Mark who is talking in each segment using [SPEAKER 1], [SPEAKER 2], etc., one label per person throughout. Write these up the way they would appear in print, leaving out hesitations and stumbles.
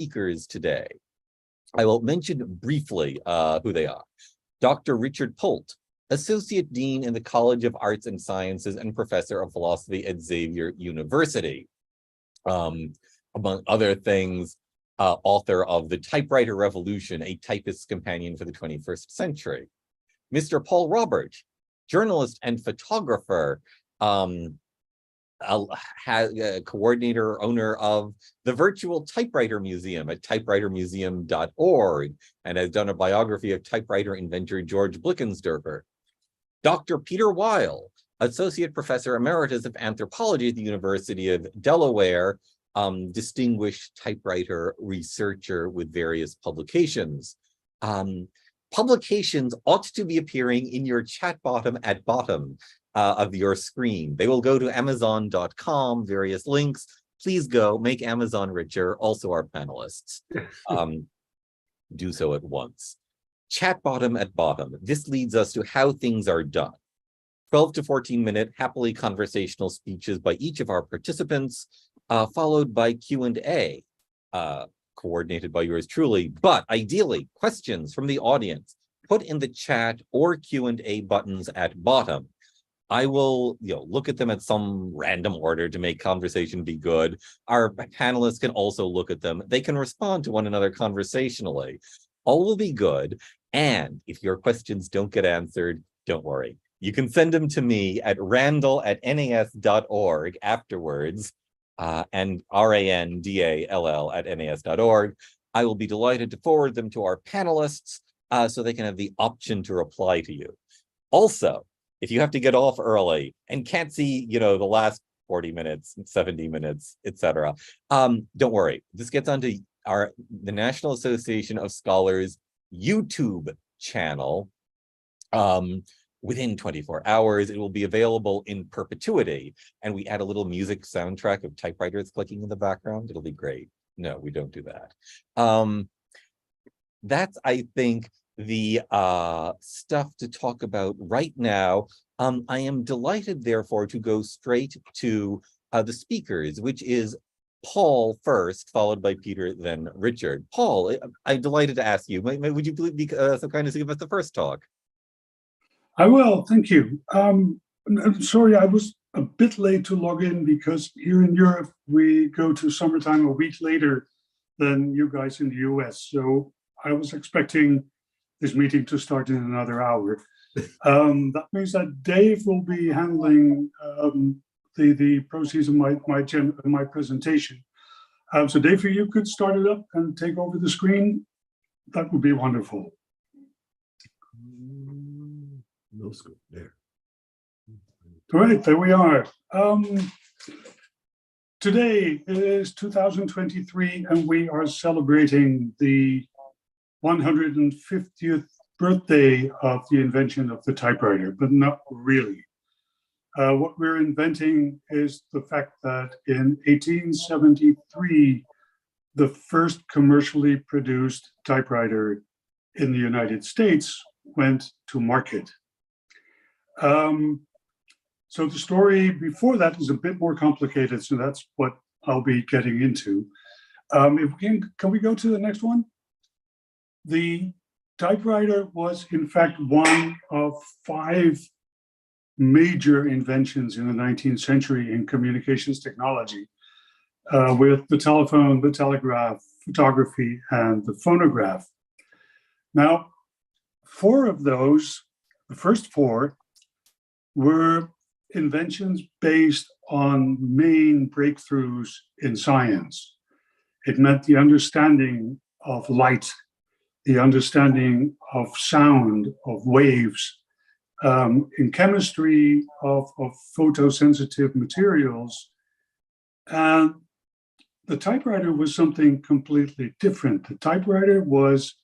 [SPEAKER 1] speakers today. I will mention briefly who they are. Dr. Richard Polt, Associate Dean in the College of Arts and Sciences and Professor of Philosophy at Xavier University. Among other things, author of The Typewriter Revolution, a Typist's Companion for the 21st Century. Mr. Paul Robert, journalist and photographer, coordinator, owner of the Virtual Typewriter Museum at typewritermuseum.org, and has done a biography of typewriter inventor George Blickensderfer. Dr. Peter Weil, Associate Professor Emeritus of Anthropology at the University of Delaware, distinguished typewriter researcher with various publications. Publications ought to be appearing in your chat bottom at bottom of your screen. They will go to Amazon.com, various links. Please go, make Amazon richer, also our panelists. Do so at once. Chat bottom at bottom. This leads us to how things are done. 12 to 14-minute happily conversational speeches by each of our participants, followed by Q&A, coordinated by yours truly, but ideally, questions from the audience, put in the chat or Q&A buttons at bottom. I will look at them at some random order to make conversation be good. Our panelists can also look at them. They can respond to one another conversationally. All will be good. And if your questions don't get answered, don't worry. You can send them to me at randall@nas.org afterwards, and randall@nas.org. I will be delighted to forward them to our panelists so they can have the option to reply to you. Also, if you have to get off early and can't see, the last 40 minutes, 70 minutes, etc., don't worry. This gets onto the National Association of Scholars YouTube channel. Within 24 hours, it will be available in perpetuity. And we add a little music soundtrack of typewriters clicking in the background. It'll be great. No, we don't do that. That's, I think, the stuff to talk about right now. I am delighted, therefore, to go straight to the speakers, which is Paul first, followed by Peter, then Richard. Paul, I'm delighted to ask you, would you be so kind as to give us the first talk?
[SPEAKER 2] I will, thank you. I'm sorry, I was a bit late to log in because here in Europe, we go to summertime a week later than you guys in the US. So I was expecting this meeting to start in another hour. That means that Dave will be handling the proceeds of my presentation. So Dave, if you could start it up and take over the screen, that would be wonderful.
[SPEAKER 3] No scope there.
[SPEAKER 2] All right, there we are. Today is 2023, and we are celebrating the 150th birthday of the invention of the typewriter, but not really. What we're inventing is the fact that in 1873, the first commercially produced typewriter in the United States went to market. So the story before that is a bit more complicated, so that's what I'll be getting into. If we can we go to the next one? The typewriter was, in fact, one of 5 major inventions in the 19th century in communications technology, with the telephone, the telegraph, photography, and the phonograph. Now, 4 of those, the first 4, were inventions based on main breakthroughs in science. It meant the understanding of light, the understanding of sound, of waves, in chemistry, of photosensitive materials. And the typewriter was something completely different. The typewriter was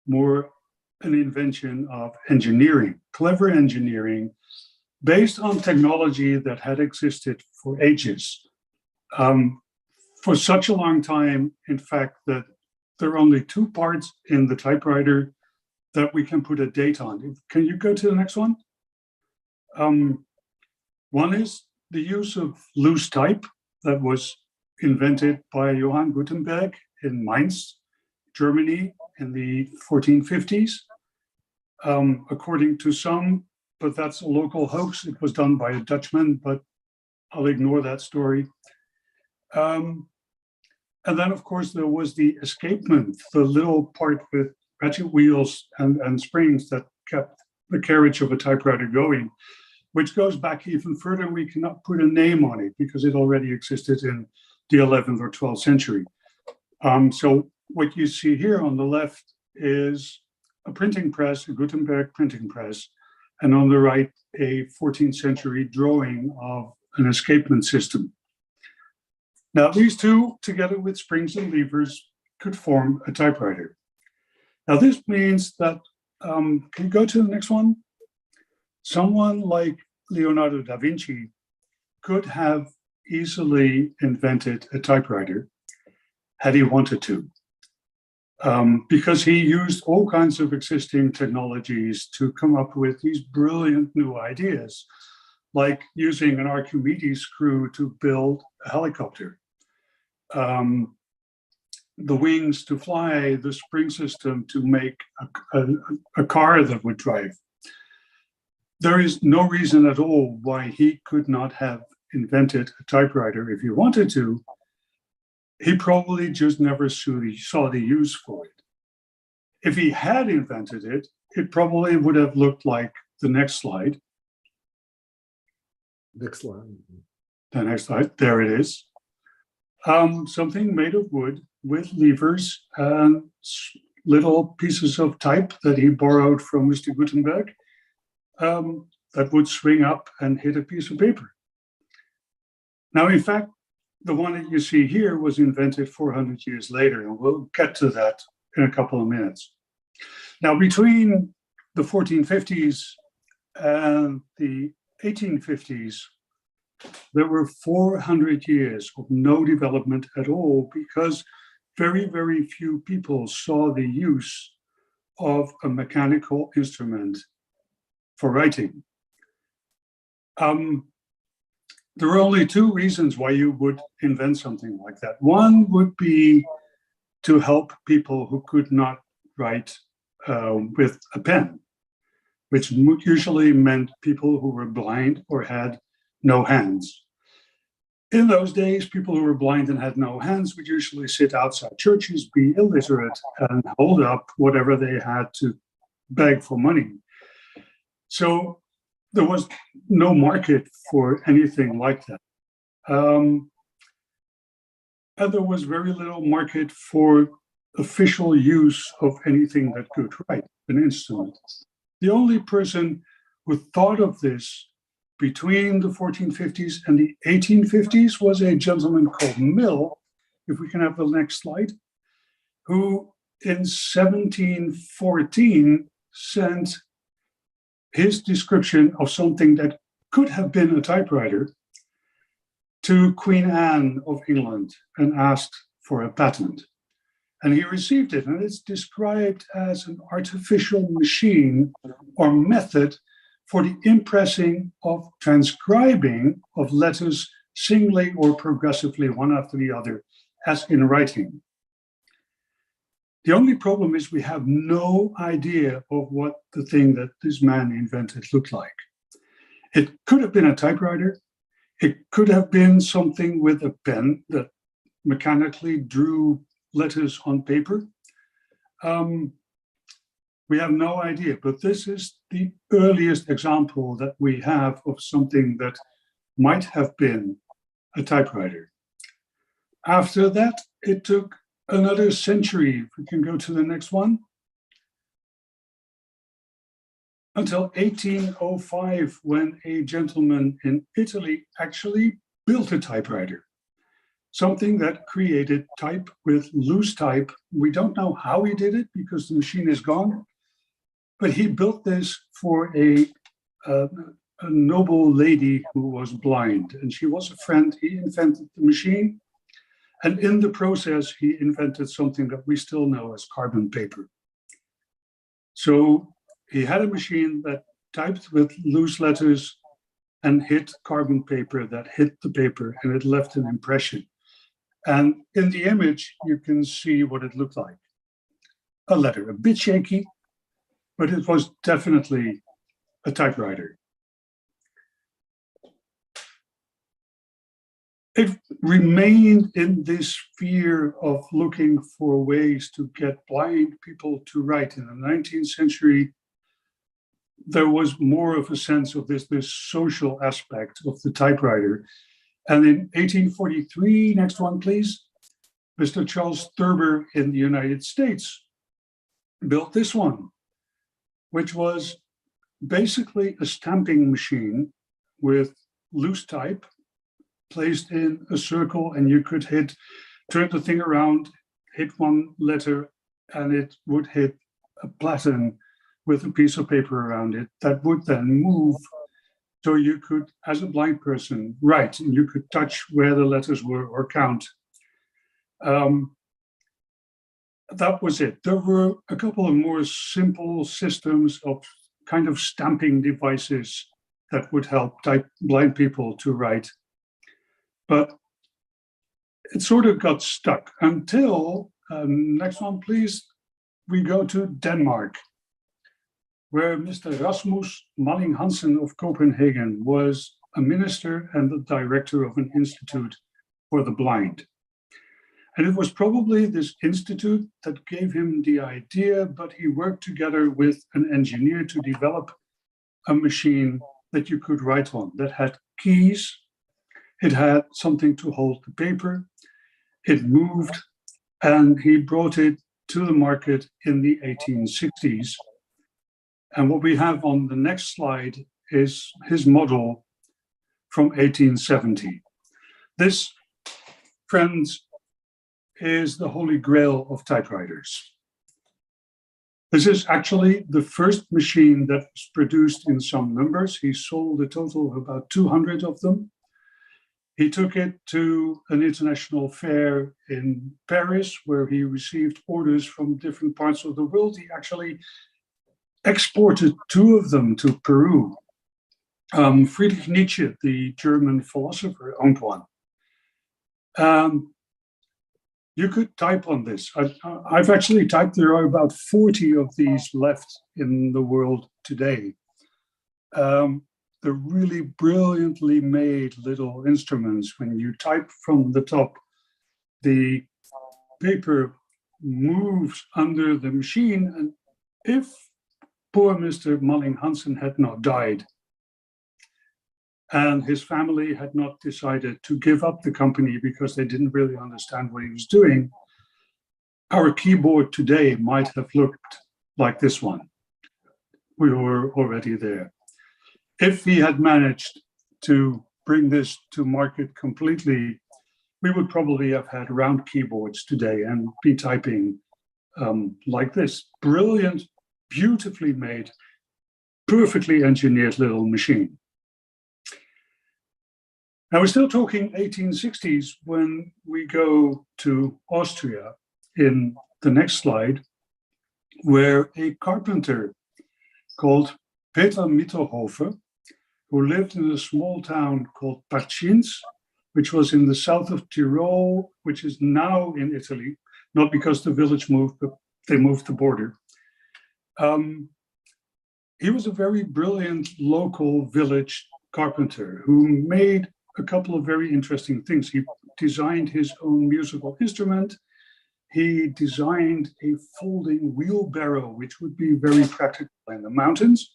[SPEAKER 2] more an invention of engineering, clever engineering, based on technology that had existed for ages. For such a long time, in fact, that there are only 2 parts in the typewriter that we can put a date on. Can you go to the next one? One is the use of loose type that was invented by Johann Gutenberg in Mainz, Germany in the 1450s. According to some, but that's a local hoax. It was done by a Dutchman, but I'll ignore that story. And then, of course, there was the escapement, the little part with ratchet wheels and springs that kept the carriage of a typewriter going, which goes back even further. We cannot put a name on it because it already existed in the 11th or 12th century. So what you see here on the left is a printing press, a Gutenberg printing press, and on the right, a 14th century drawing of an escapement system. Now, these two, together with springs and levers, could form a typewriter. Now, this means that, can you go to the next one? Someone like Leonardo da Vinci could have easily invented a typewriter had he wanted to, because he used all kinds of existing technologies to come up with these brilliant new ideas, like using an Archimedes screw to build a helicopter, the wings to fly, the spring system to make a car that would drive. There is no reason at all why he could not have invented a typewriter if he wanted to. He probably just never saw the use for it. If he had invented it, it probably would have looked like the next slide.
[SPEAKER 3] Next slide.
[SPEAKER 2] The next slide, there it is. Something made of wood with levers and little pieces of type that he borrowed from Mr. Gutenberg that would swing up and hit a piece of paper. Now, in fact, the one that you see here was invented 400 years later, and we'll get to that in a couple of minutes. Now, between the 1450s and the 1850s, there were 400 years of no development at all because very, very few people saw the use of a mechanical instrument for writing. There are only two reasons why you would invent something like that. One would be to help people who could not write with a pen, which usually meant people who were blind or had no hands. In those days, people who were blind and had no hands would usually sit outside churches, be illiterate, and hold up whatever they had to beg for money. So there was no market for anything like that. And there was very little market for official use of anything that could write, an instrument. The only person who thought of this between the 1450s and the 1850s was a gentleman called Mill, if we can have the next slide, who in 1714 sent his description of something that could have been a typewriter to Queen Anne of England and asked for a patent. And he received it, and it's described as an artificial machine or method for the impressing of transcribing of letters singly or progressively, one after the other, as in writing. The only problem is we have no idea of what the thing that this man invented looked like. It could have been a typewriter. It could have been something with a pen that mechanically drew letters on paper. We have no idea, but this is the earliest example that we have of something that might have been a typewriter. After that, it took another century, if we can go to the next one, until 1805, when a gentleman in Italy actually built a typewriter, something that created type with loose type. We don't know how he did it because the machine is gone, but he built this for a noble lady who was blind, and she was a friend. He invented the machine, and in the process, he invented something that we still know as carbon paper. So he had a machine that typed with loose letters and hit carbon paper that hit the paper, and it left an impression. And in the image, you can see what it looked like. A letter, a bit shaky, but it was definitely a typewriter. It remained in this sphere of looking for ways to get blind people to write. In the 19th century, there was more of a sense of this social aspect of the typewriter. And in 1843, next one, please, Mr. Charles Thurber in the United States built this one, which was basically a stamping machine with loose type placed in a circle, and you could turn the thing around, hit one letter, and it would hit a platen with a piece of paper around it that would then move. So you could, as a blind person, write, and you could touch where the letters were or count. That was it. There were a couple of more simple systems of kind of stamping devices that would help blind people to write. But it sort of got stuck until, next one, please, we go to Denmark, where Mr. Rasmus Malling Hansen of Copenhagen was a minister and the director of an institute for the blind. And it was probably this institute that gave him the idea, but he worked together with an engineer to develop a machine that you could write on, that had keys. It had something to hold the paper. It moved, and he brought it to the market in the 1860s. And what we have on the next slide is his model from 1870. This, friends, is the holy grail of typewriters. This is actually the first machine that was produced in some numbers. He sold a total of about 200 of them. He took it to an international fair in Paris, where he received orders from different parts of the world. He actually exported 2 of them to Peru. Friedrich Nietzsche, the German philosopher, owned one. You could type on this. I've actually typed. There are about 40 of these left in the world today. They're really brilliantly made little instruments. When you type from the top, the paper moves under the machine. And if poor Mr. Malling Hansen had not died, and his family had not decided to give up the company because they didn't really understand what he was doing, our keyboard today might have looked like this one. We were already there. If he had managed to bring this to market completely, we would probably have had round keyboards today and be typing like this. Brilliant, beautifully made, perfectly engineered little machine. Now, we're still talking 1860s when we go to Austria in the next slide, where a carpenter called Peter Mitterhofer, who lived in a small town called Parchins, which was in the south of Tyrol, which is now in Italy, not because the village moved, but they moved the border. He was a very brilliant local village carpenter who made a couple of very interesting things. He designed his own musical instrument. He designed a folding wheelbarrow, which would be very practical in the mountains.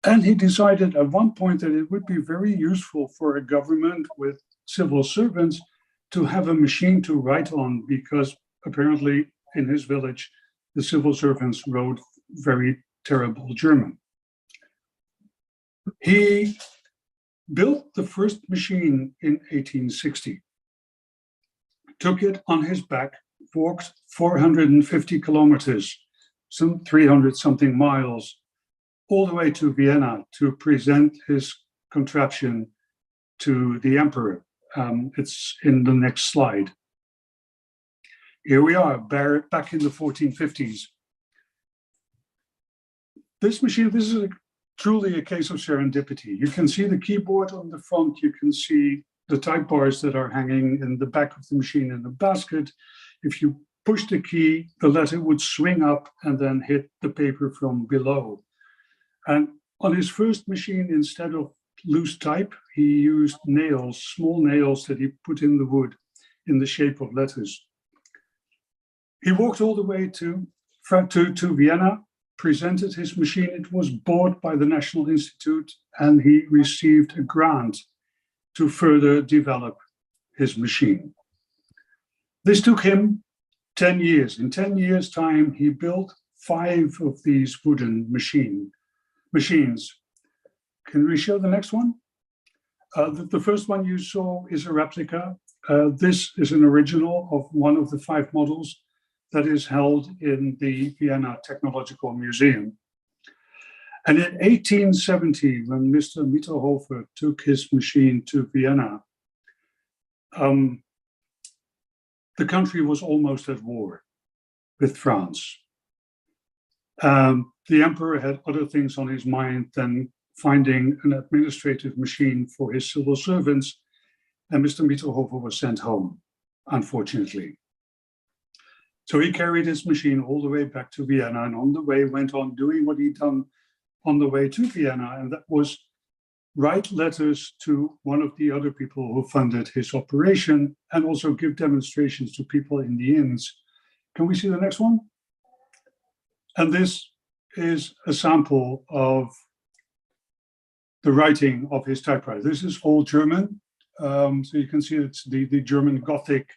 [SPEAKER 2] And he decided at one point that it would be very useful for a government with civil servants to have a machine to write on, because apparently in his village, the civil servants wrote very terrible German. He built the first machine in 1860, took it on his back, walked 450 kilometers, some 300 something miles, all the way to Vienna to present his contraption to the emperor. It's in the next slide. Here we are, back in the 1450s. This machine, this is truly a case of serendipity. You can see the keyboard on the front. You can see the type bars that are hanging in the back of the machine in the basket. If you push the key, the letter would swing up and then hit the paper from below. And on his first machine, instead of loose type, he used nails, small nails that he put in the wood in the shape of letters. He walked all the way to Vienna, presented his machine. It was bought by the National Institute, and he received a grant to further develop his machine. This took him 10 years. In 10 years' time, he built 5 of these wooden machines. Can we show the next one? The first one you saw is a replica. This is an original of one of the 5 models that is held in the Vienna Technological Museum. And in 1870, when Mr. Mitterhofer took his machine to Vienna, the country was almost at war with France. The emperor had other things on his mind than finding an administrative machine for his civil servants, and Mr. Mitterhofer was sent home, unfortunately. So he carried his machine all the way back to Vienna, and on the way went on doing what he'd done on the way to Vienna, and that was write letters to one of the other people who funded his operation, and also give demonstrations to people in the inns. Can we see the next one? And this is a sample of the writing of his typewriter. This is all German. So you can see it's the German Gothic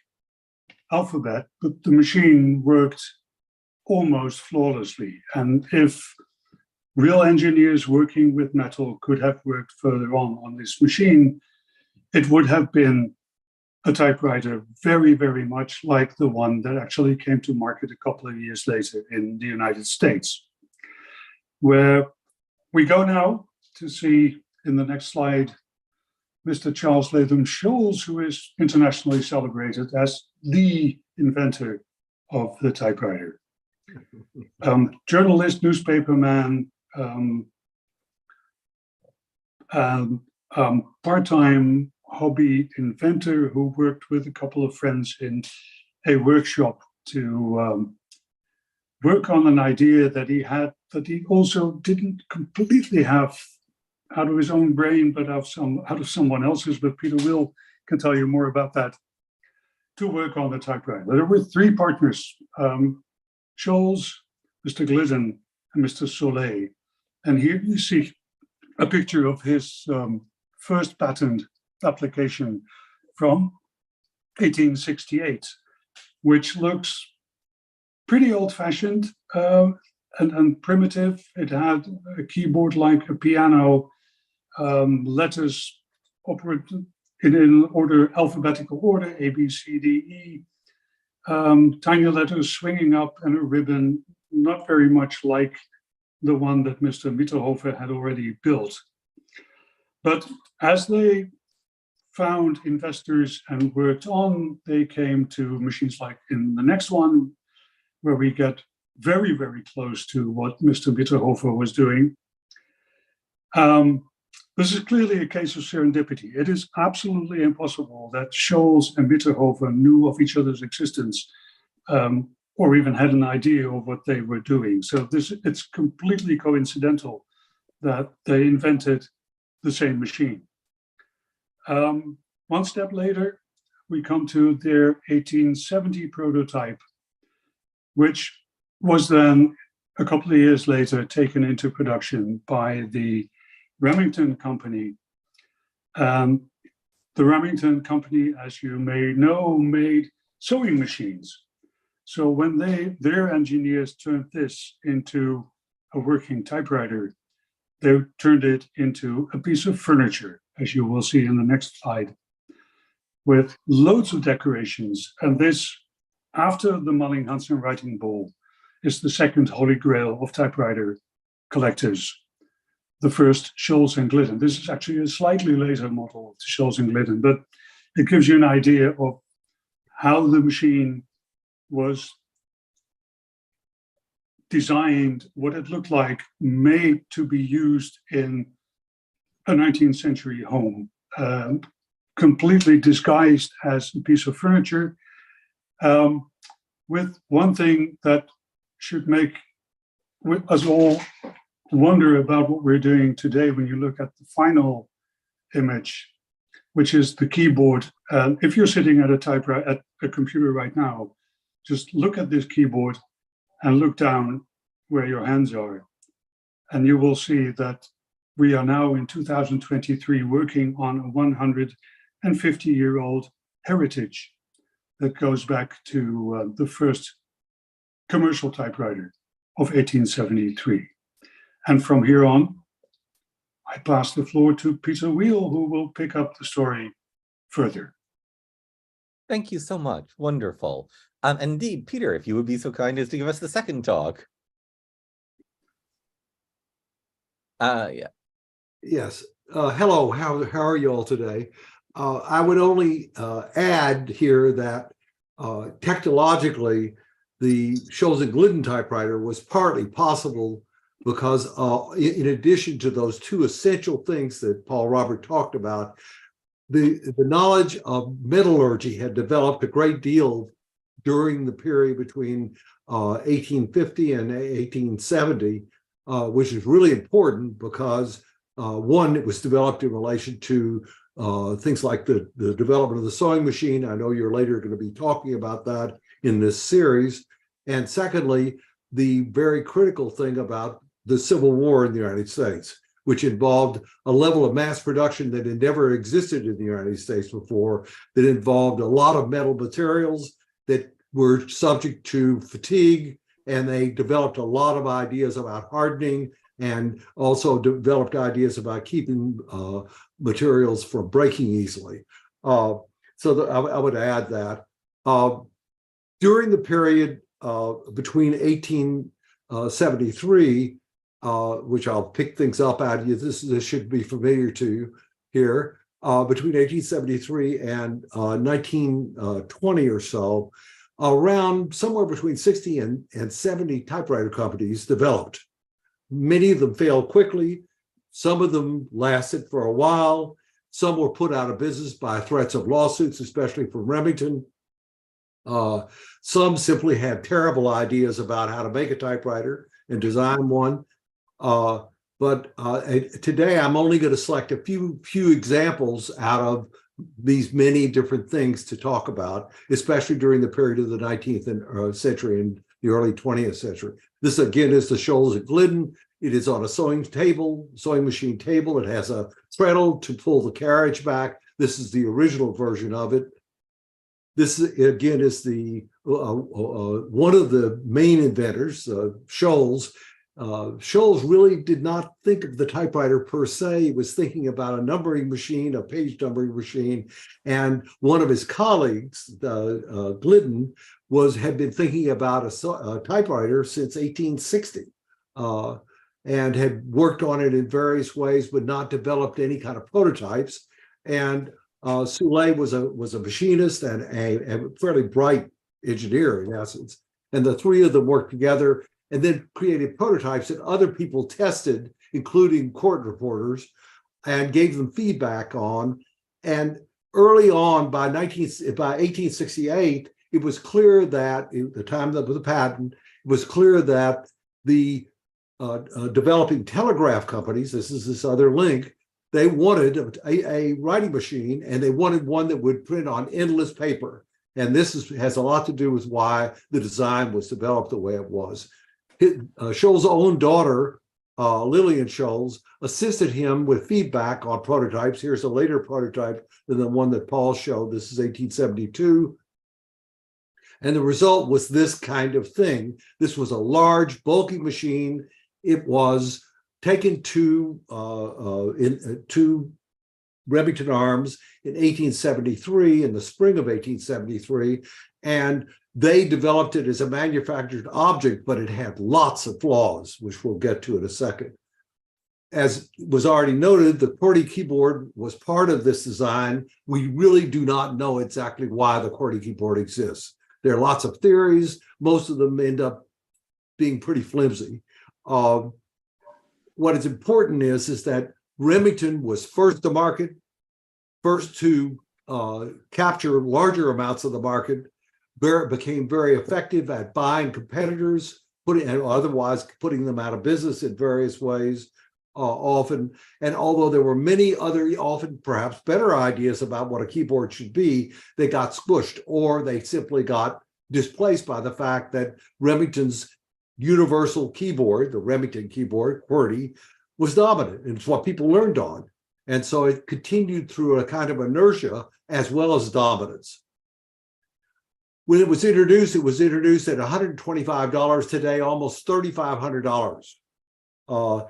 [SPEAKER 2] alphabet, but the machine worked almost flawlessly. And if real engineers working with metal could have worked further on this machine, it would have been a typewriter very, very much like the one that actually came to market a couple of years later in the United States. Where we go now to see in the next slide, Mr. Charles Latham Scholes, who is internationally celebrated as the inventor of the typewriter. Journalist, newspaperman, part-time hobby inventor who worked with a couple of friends in a workshop to work on an idea that he had, that he also didn't completely have out of his own brain, but out of someone else's. But Peter Will can tell you more about that, to work on the typewriter. There were 3 partners, Scholes, Mr. Glidden, and Mr. Soleil. And here you see a picture of his first patent application from 1868, which looks pretty old-fashioned and primitive. It had a keyboard like a piano, letters operated in order, alphabetical order, A, B, C, D, E, tiny letters swinging up, and a ribbon, not very much like the one that Mr. Mitterhofer had already built. But as they found investors and worked on, they came to machines like in the next one, where we get very, very close to what Mr. Mitterhofer was doing. This is clearly a case of serendipity. It is absolutely impossible that Scholes and Mitterhofer knew of each other's existence, or even had an idea of what they were doing. So it's completely coincidental that they invented the same machine. One step later, we come to their 1870 prototype, which was then a couple of years later taken into production by the Remington Company. The Remington Company, as you may know, made sewing machines. So when their engineers turned this into a working typewriter, they turned it into a piece of furniture, as you will see in the next slide, with loads of decorations. And this, after the Malling-Hansen writing ball, is the second holy grail of typewriter collectors. The first, Scholes and Glidden. This is actually a slightly later model of the Scholes and Glidden, but it gives you an idea of how the machine was designed, what it looked like, made to be used in a 19th century home. completely disguised as a piece of furniture, with one thing that should make us all wonder about what we're doing today when you look at the final image, which is the keyboard. If you're sitting at a typewriter, at a computer right now, just look at this keyboard and look down where your hands are. And you will see that we are now in 2023 working on a 150-year-old heritage that goes back to the first commercial typewriter of 1873. And from here on, I pass the floor to Peter Weil, who will pick up the story further.
[SPEAKER 1] Thank you so much. Wonderful. Indeed, Peter, if you would be so kind as to give us the second talk. Yeah.
[SPEAKER 3] Yes. Hello. How are you all today? I would only add here that technologically, the Scholes and Glidden typewriter was partly possible because in addition to those two essential things that Paul Robert talked about, the knowledge of metallurgy had developed a great deal during the period between 1850 and 1870, which is really important because one, it was developed in relation to things like the development of the sewing machine. I know you're later going to be talking about that in this series. And secondly, the very critical thing about the Civil War in the United States, which involved a level of mass production that had never existed in the United States before, that involved a lot of metal materials that were subject to fatigue, and they developed a lot of ideas about hardening and also developed ideas about keeping materials from breaking easily. I would add that. During the period between 1873, which I'll pick things up out of you, this should be familiar to you here, between 1873 and 1920 or so, around somewhere between 60 and 70 typewriter companies developed. Many of them failed quickly. Some of them lasted for a while. Some were put out of business by threats of lawsuits, especially from Remington. Some simply had terrible ideas about how to make a typewriter and design one. But today I'm only going to select a few examples out of these many different things to talk about, especially during the period of the 19th century and the early 20th century. This again is the Scholes and Glidden. It is on a sewing machine table. It has a treadle to pull the carriage back. This is the original version of it. This again is the one of the main inventors, Scholes. Scholes really did not think of the typewriter per se. He was thinking about a numbering machine, a page numbering machine, and one of his colleagues, Glidden, had been thinking about a typewriter since 1860, and had worked on it in various ways, but not developed any kind of prototypes. And Soule was a machinist and a fairly bright engineer in essence, and the three of them worked together and then created prototypes that other people tested, including court reporters, and gave them feedback on. And early on, by 1868, it was clear that, at the time of the patent, it was clear that the developing telegraph companies, this other link, they wanted a writing machine, and they wanted one that would print on endless paper. And this has a lot to do with why the design was developed the way it was. Scholes' own daughter, Lillian Scholes, assisted him with feedback on prototypes. Here's a later prototype than the one that Paul showed. This is 1872. And the result was this kind of thing. This was a large, bulky machine. It was taken to Remington Arms in 1873, in the spring of 1873, and they developed it as a manufactured object, but it had lots of flaws, which we'll get to in a second. As was already noted, the QWERTY keyboard was part of this design. We really do not know exactly why the QWERTY keyboard exists. There are lots of theories. Most of them end up being pretty flimsy. What is important is that Remington was first to market. first to capture larger amounts of the market, became very effective at buying competitors, otherwise putting them out of business in various ways, often. And although there were many other, often perhaps better ideas about what a keyboard should be, they got squished, or they simply got displaced by the fact that Remington's universal keyboard, the Remington keyboard, QWERTY, was dominant. And it's what people learned on. And so it continued through a kind of inertia as well as dominance. When it was introduced at $125 today, almost $3,500.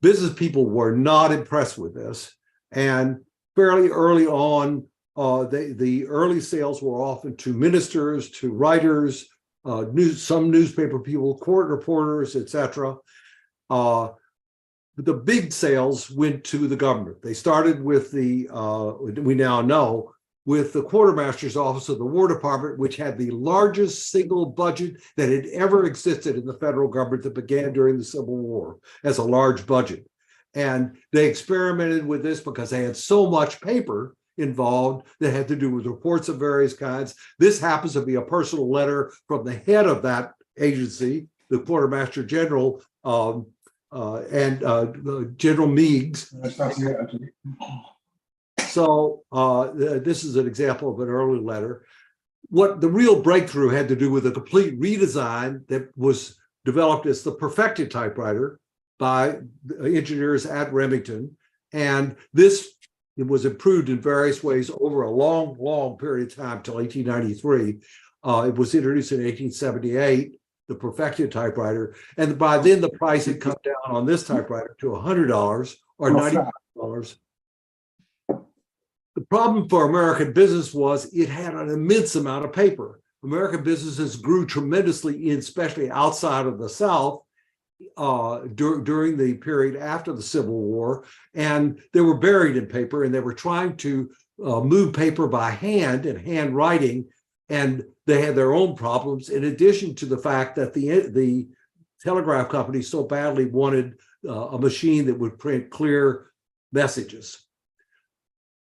[SPEAKER 3] Business people were not impressed with this. And fairly early on, the early sales were often to ministers, to writers, some newspaper people, court reporters, etc. The big sales went to the government. They started with we now know, with the quartermaster's office of the War Department, which had the largest single budget that had ever existed in the federal government that began during the Civil War as a large budget. And they experimented with this because they had so much paper involved that had to do with reports of various kinds. This happens to be a personal letter from the head of that agency, the Quartermaster General, and General Meigs. So this is an example of an early letter. What the real breakthrough had to do with a complete redesign that was developed as the perfected typewriter by engineers at Remington. And it was improved in various ways over a long, long period of time till 1893. It was introduced in 1878, the perfected typewriter. And by then the price had come down on this typewriter to $100 or $90. The problem for American business was it had an immense amount of paper. American businesses grew tremendously, especially outside of the South, during the period after the Civil War, and they were buried in paper, and they were trying to move paper by hand and handwriting, and they had their own problems, in addition to the fact that the telegraph company so badly wanted a machine that would print clear messages.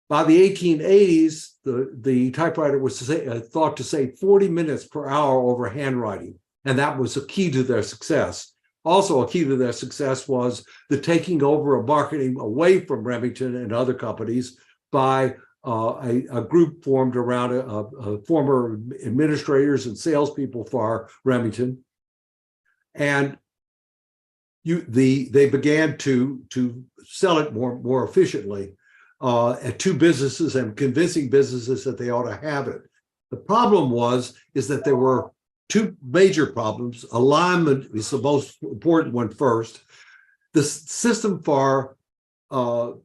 [SPEAKER 3] By the 1880s, the typewriter was thought to save 40 minutes per hour over handwriting, and that was a key to their success. Also, a key to their success was the taking over of marketing away from Remington and other companies by a group formed around former administrators and salespeople for Remington. And they began to sell it more efficiently to businesses and convincing businesses that they ought to have it. The problem is that there were two major problems. Alignment is the most important one first. The system for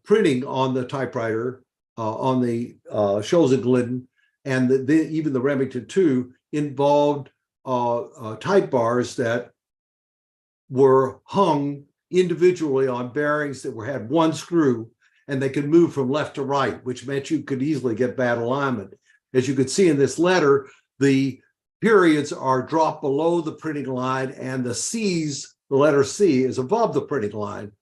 [SPEAKER 3] printing on the typewriter, on the Scholes and Glidden, and even the Remington 2 involved type bars that were hung individually on bearings that had one screw, and they could move from left to right, which meant you could easily get bad alignment. As you can see in this letter, the periods are dropped below the printing line, and the letter C is above the printing line.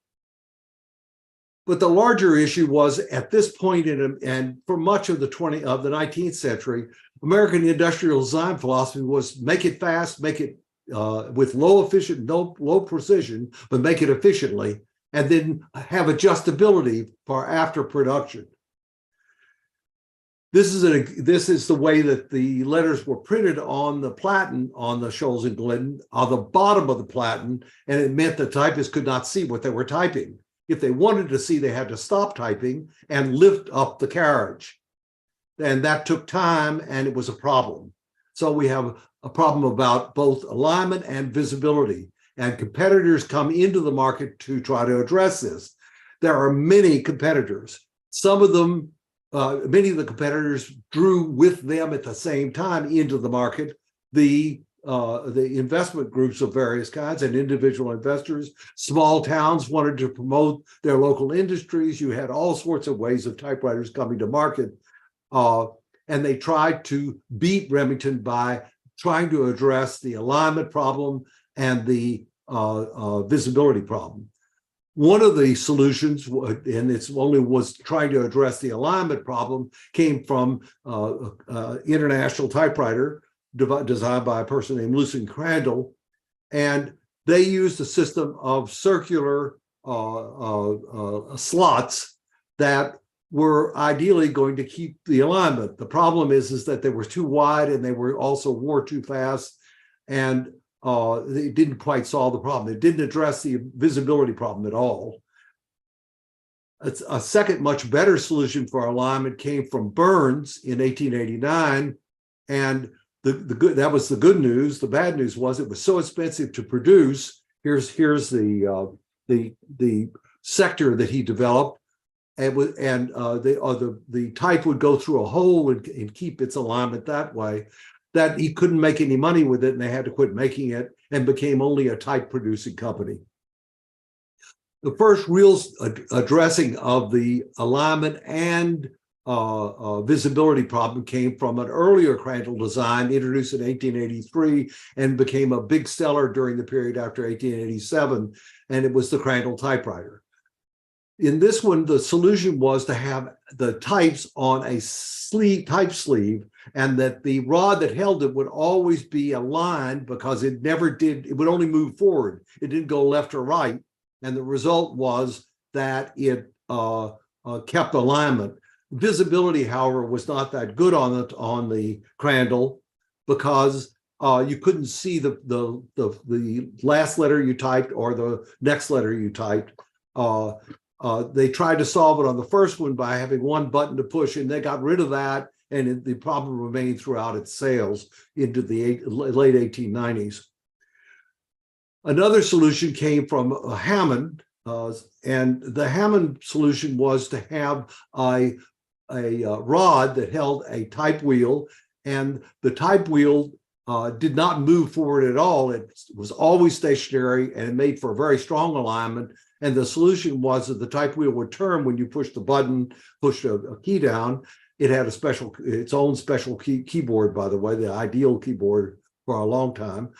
[SPEAKER 3] But the larger issue was at this point, and for much of the 19th century, American industrial design philosophy was make it fast, make it with low precision, but make it efficiently, and then have adjustability for after production. This is the way that the letters were printed on the platen on the Scholes and Glidden, on the bottom of the platen, and it meant the typists could not see what they were typing. If they wanted to see, they had to stop typing and lift up the carriage. And that took time, and it was a problem. So we have a problem about both alignment and visibility, and competitors come into the market to try to address this. There are many competitors. Some of them many of the competitors drew with them at the same time into the market the investment groups of various kinds and individual investors. Small towns wanted to promote their local industries. You had all sorts of ways of typewriters coming to market. And they tried to beat Remington by trying to address the alignment problem and the visibility problem. One of the solutions, and it's only was trying to address the alignment problem, came from International Typewriter, designed by a person named Lucian Crandall, and they used a system of circular slots that were ideally going to keep the alignment. The problem is that they were too wide and they were also wore too fast, and they didn't quite solve the problem. It didn't address the visibility problem at all. It's a second, much better solution for alignment came from Burns in 1889, and that was the good news. The bad news was it was so expensive to produce. Here's the sector that he developed, and the type would go through a hole and keep its alignment that way, that he couldn't make any money with it, and they had to quit making it and became only a type producing company. The first real addressing of the alignment and visibility problem came from an earlier Crandall design introduced in 1883 and became a big seller during the period after 1887, and it was the Crandall typewriter. In this one, the solution was to have the types on a type sleeve, and that the rod that held it would always be aligned, because it would only move forward. It didn't go left or right. And the result was that it kept alignment. Visibility, however, was not that good on the Crandall, because you couldn't see the last letter you typed or the next letter you typed. They tried to solve it on the first one by having one button to push, and they got rid of that, and the problem remained throughout its sales into the late 1890s. Another solution came from Hammond, and the Hammond solution was to have a rod that held a type wheel, and the type wheel did not move forward at all. It was always stationary, and it made for a very strong alignment. And the solution was that the type wheel would turn when you pushed the button, pushed a key down. It had its own special keyboard, by the way, the ideal keyboard for a long time.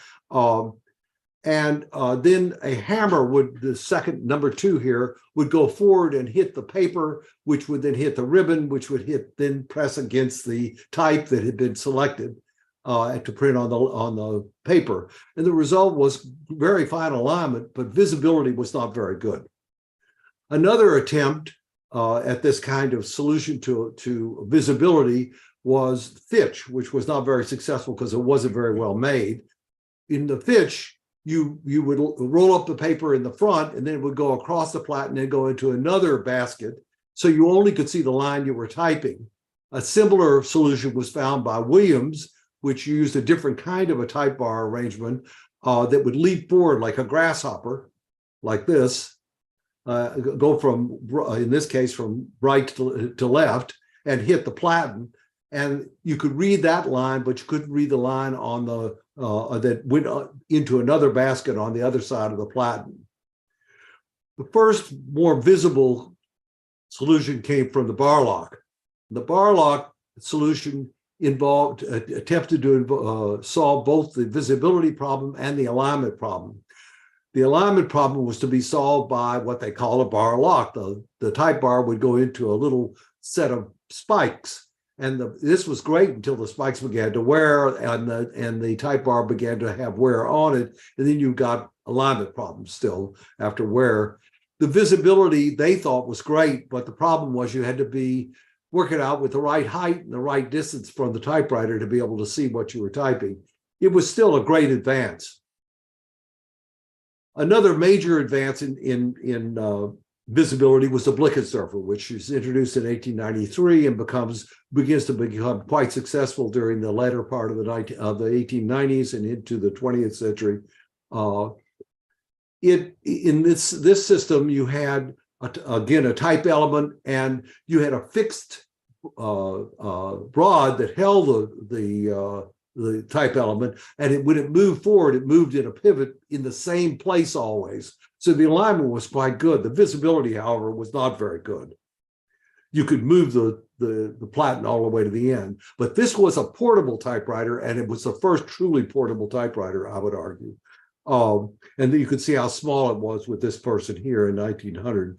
[SPEAKER 3] Then a hammer the second, number 2 here, would go forward and hit the paper, which would then hit the ribbon, which would then press against the type that had been selected to print on the paper. And the result was very fine alignment, but visibility was not very good. Another attempt at this kind of solution to visibility was Fitch, which was not very successful because it wasn't very well made. In the Fitch, you would roll up the paper in the front, and then it would go across the plat and then go into another basket, so you only could see the line you were typing. A similar solution was found by Williams, which used a different kind of a type bar arrangement that would leap forward like a grasshopper, like this, go from, in this case, from right to left, and hit the platen. And you could read that line, but you couldn't read the line on the that went into another basket on the other side of the platen. The first more visible solution came from the bar lock. The bar lock solution attempted to solve both the visibility problem and the alignment problem. The alignment problem was to be solved by what they call a bar lock. The type bar would go into a little set of spikes. And this was great until the spikes began to wear and the type bar began to have wear on it. And then you got alignment problems still after wear. The visibility they thought was great, but the problem was you had to be working out with the right height and the right distance from the typewriter to be able to see what you were typing. It was still a great advance. Another major advance in visibility was the Blickensderfer, which was introduced in 1893 and begins to become quite successful during the latter part of the 1890s and into the 20th century. In this system, you had again a type element, and you had a fixed rod that held the type element, and when it moved forward, it moved in a pivot in the same place always. So the alignment was quite good. The visibility, however, was not very good. You could move the platen all the way to the end. But this was a portable typewriter, and it was the first truly portable typewriter, I would argue. And then you could see how small it was with this person here in 1900.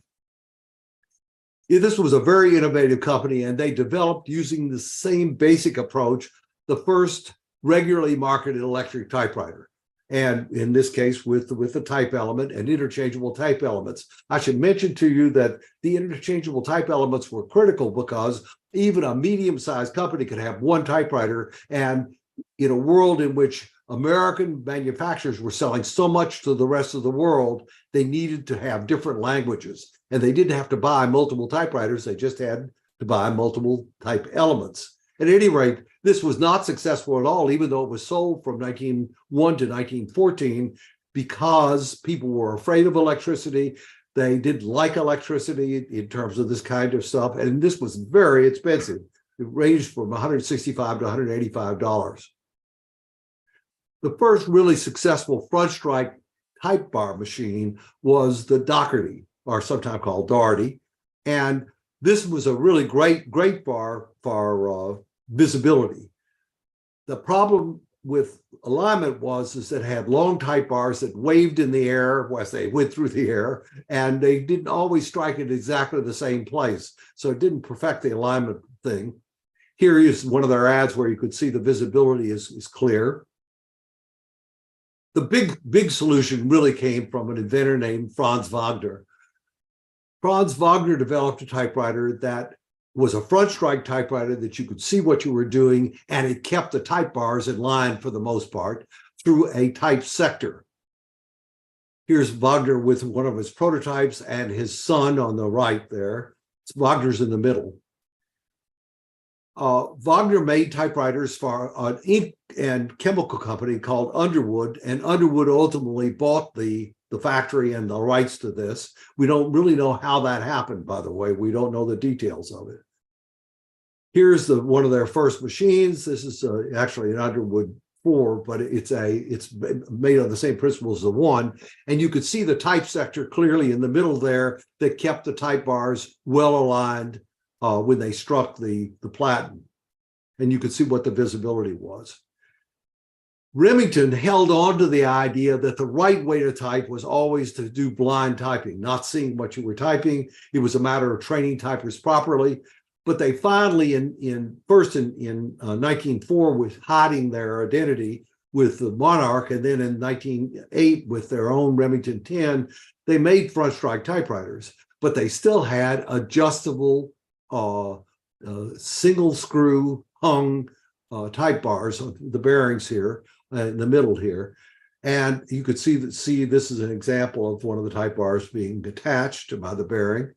[SPEAKER 3] This was a very innovative company, and they developed, using the same basic approach, the first regularly marketed electric typewriter. And in this case, with the type element and interchangeable type elements. I should mention to you that the interchangeable type elements were critical because even a medium-sized company could have one typewriter, and in a world in which American manufacturers were selling so much to the rest of the world, they needed to have different languages. And they didn't have to buy multiple typewriters, they just had to buy multiple type elements. At any rate, this was not successful at all, even though it was sold from 1901 to 1914, because people were afraid of electricity. They didn't like electricity in terms of this kind of stuff. And this was very expensive. It ranged from $165 to $185. The first really successful front strike type bar machine was the Doherty, or sometimes called Doherty. And this was a really great bar for visibility. The problem with alignment was that it had long type bars that waved in the air as they went through the air, and they didn't always strike at exactly the same place. So it didn't perfect the alignment thing. Here is one of their ads where you could see the visibility is clear. The big solution really came from an inventor named Franz Wagner. Franz Wagner developed a typewriter that was a front strike typewriter that you could see what you were doing, and it kept the type bars in line for the most part through a type sector. Here's Wagner with one of his prototypes and his son on the right there. Wagner's in the middle. Wagner made typewriters for an ink and chemical company called Underwood, and Underwood ultimately bought the factory and the rights to this. We don't really know how that happened, by the way. We don't know the details of it. Here's one of their first machines. This is actually an Underwood 4, but it's made on the same principle as the 1. And you could see the type sector clearly in the middle there that kept the type bars well aligned when they struck the platen. And you could see what the visibility was. Remington held on to the idea that the right way to type was always to do blind typing, not seeing what you were typing. It was a matter of training typists properly. But they finally, first in 1904, with hiding their identity with the Monarch, and then in 1908 with their own Remington 10, they made front strike typewriters, but they still had adjustable single screw hung type bars, the bearings here in the middle here. And you could see this is an example of one of the type bars being attached by the bearing.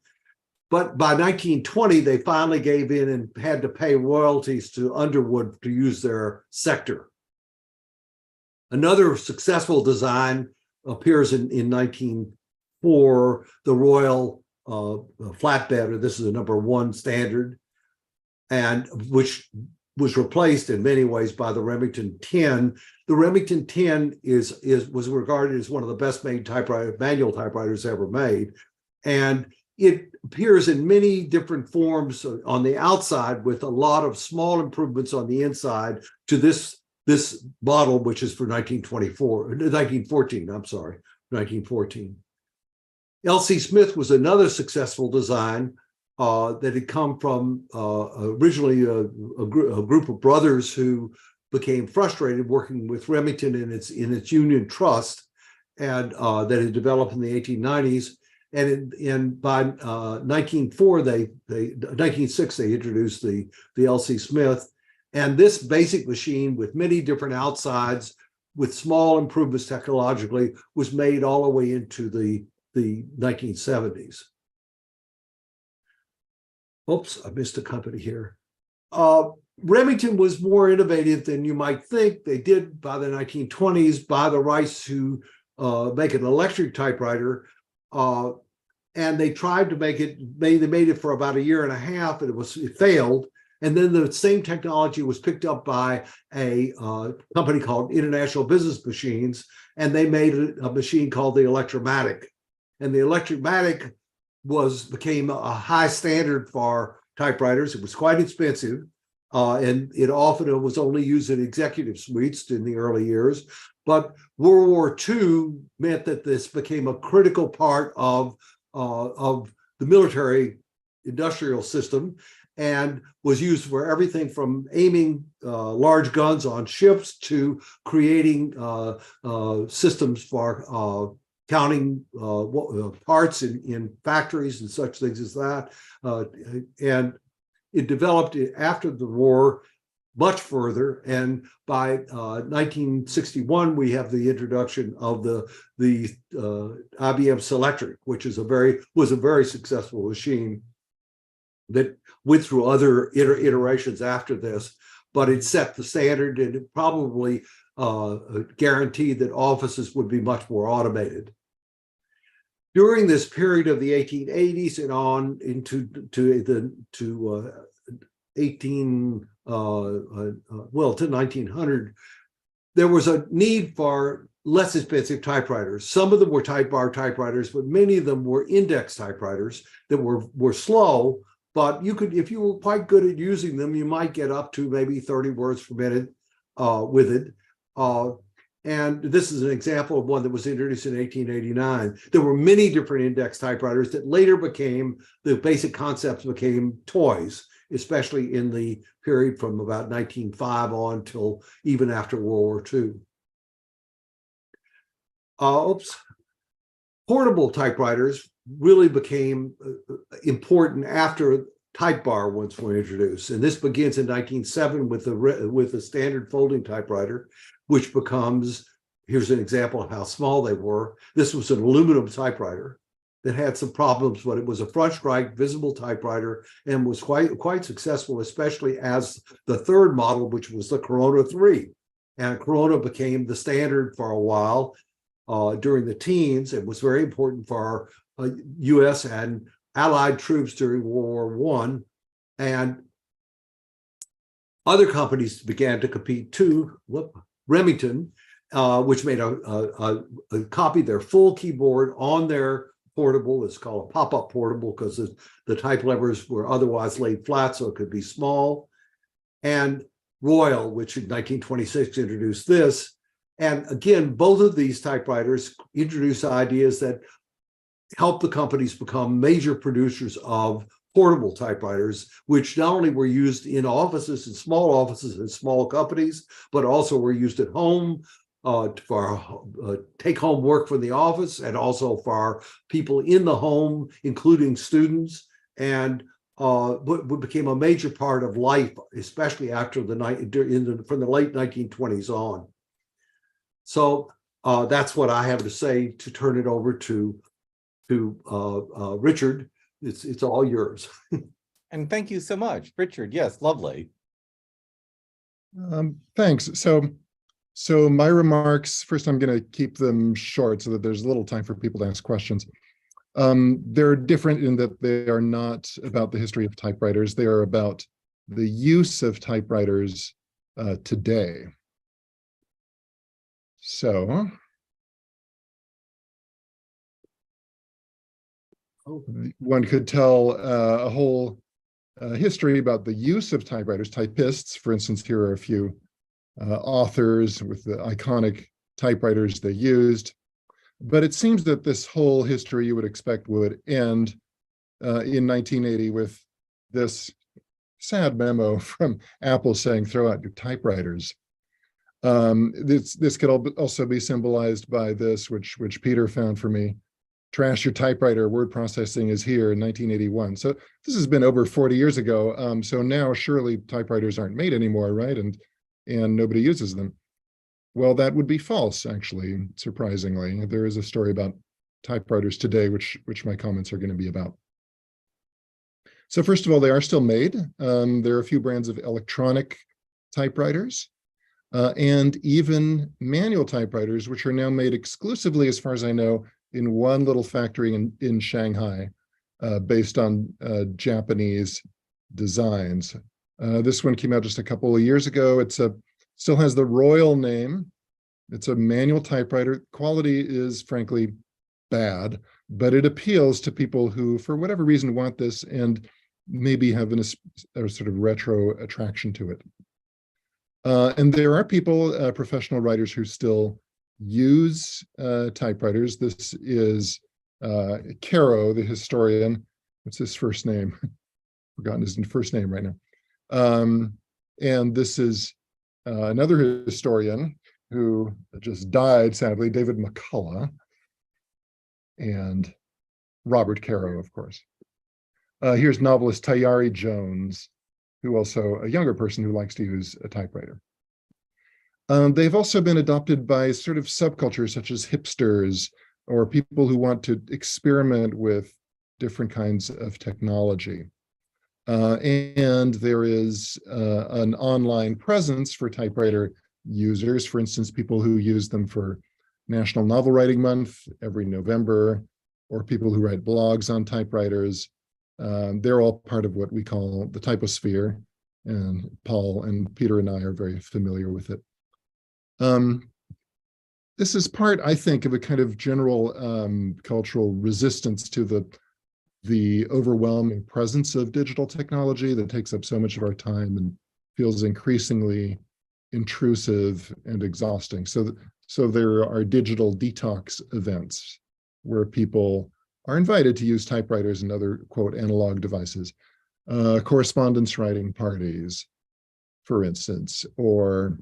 [SPEAKER 3] But by 1920, they finally gave in and had to pay royalties to Underwood to use their sector. Another successful design appears in 1904, the Royal flatbed, or this is a number 1 standard, and which was replaced in many ways by the Remington 10. The Remington 10 was regarded as one of the best made manual typewriters ever made. And it appears in many different forms on the outside with a lot of small improvements on the inside to this model, which is for 1914. L.C. Smith was another successful design that had come from originally a group of brothers who became frustrated working with Remington in its Union Trust, and that had developed in the 1890s. And by 1906, they introduced the L.C. Smith. And this basic machine with many different outsides, with small improvements technologically, was made all the way into the 1970s. Oops, I missed a company here. Remington was more innovative than you might think. They did, by the 1920s, buy the rights to make an electric typewriter. And they tried to make it, they made it for about 1.5 years, and it failed. And then the same technology was picked up by a company called International Business Machines, and they made a machine called the Electromatic. And the Electromatic became a high standard for typewriters. It was quite expensive. and it often was only used in executive suites in the early years. But World War II meant that this became a critical part of the military industrial system, and was used for everything from aiming large guns on ships to creating systems for counting parts in factories and such things as that. And it developed after the war much further, and by 1961 we have the introduction of the IBM Selectric, which was a very successful machine that went through other iterations after this, but it set the standard, and it probably guaranteed that offices would be much more automated. During this period of the 1880s and on into to 1900, there was a need for less expensive typewriters. Some of them were type bar typewriters, but many of them were index typewriters that were slow. But you could, if you were quite good at using them, you might get up to maybe 30 words per minute with it. And this is an example of one that was introduced in 1889. There were many different index typewriters that later became, the basic concepts became toys, especially in the period from about 1905 on till even after World War II. Portable typewriters really became important after type bar ones were introduced, and this begins in 1907 with the standard folding typewriter, which becomes, here's an example of how small they were. This was an aluminum typewriter that had some problems, but it was a front strike visible typewriter and was quite successful, especially as the third model, which was the Corona 3. And Corona became the standard for a while during the teens. It was very important for our U.S. and Allied troops during World War I. And other companies began to compete too. Remington, which made a copy their full keyboard on their portable. It's called a pop-up portable because the type levers were otherwise laid flat, so it could be small. And Royal, which in 1926 introduced this. And again, both of these typewriters introduced ideas that helped the companies become major producers of portable typewriters, which not only were used in offices and small companies, but also were used at home for take-home work from the office, and also for people in the home, including students, and became a major part of life, especially after from the late 1920s on. So that's what I have to say. To turn it over to Richard. It's all yours.
[SPEAKER 1] And thank you so much, Richard. Yes, lovely.
[SPEAKER 4] Thanks. So my remarks, first I'm going to keep them short so that there's a little time for people to ask questions. They're different in that they are not about the history of typewriters. They are about the use of typewriters today. So one could tell a whole history about the use of typewriters. Typists, for instance, here are a few authors with the iconic typewriters they used. But it seems that this whole history you would expect would end in 1980 with this sad memo from Apple saying, throw out your typewriters. This could also be symbolized by this, which Peter found for me. Trash your typewriter, word processing is here in 1981. So this has been over 40 years ago. So now surely typewriters aren't made anymore, right? And nobody uses them. Well, that would be false, actually, surprisingly. There is a story about typewriters today, which my comments are going to be about. So first of all, they are still made. There are a few brands of electronic typewriters and even manual typewriters, which are now made exclusively, as far as I know, in one little factory in Shanghai, based on Japanese designs. This one came out just a couple of years ago. Still has the Royal name. It's a manual typewriter. Quality is frankly bad, but it appeals to people who, for whatever reason, want this. And maybe have a sort of retro attraction to it. And there are people, professional writers, who still use typewriters. This is Caro, the historian. What's his first name? Forgotten his first name right now. And this is another historian who just died, sadly, David McCullough, and Robert Caro, of course. Here's novelist Tayari Jones, who also a younger person who likes to use a typewriter. They've also been adopted by sort of subcultures such as hipsters or people who want to experiment with different kinds of technology. And there is an online presence for typewriter users, for instance, people who use them for National Novel Writing Month every November, or people who write blogs on typewriters. They're all part of what we call the typosphere, and Paul and Peter and I are very familiar with it. This is part, I think, of a kind of general cultural resistance to the overwhelming presence of digital technology that takes up so much of our time and feels increasingly intrusive and exhausting. So there are digital detox events where people are invited to use typewriters and other, quote, analog devices, correspondence writing parties, for instance, or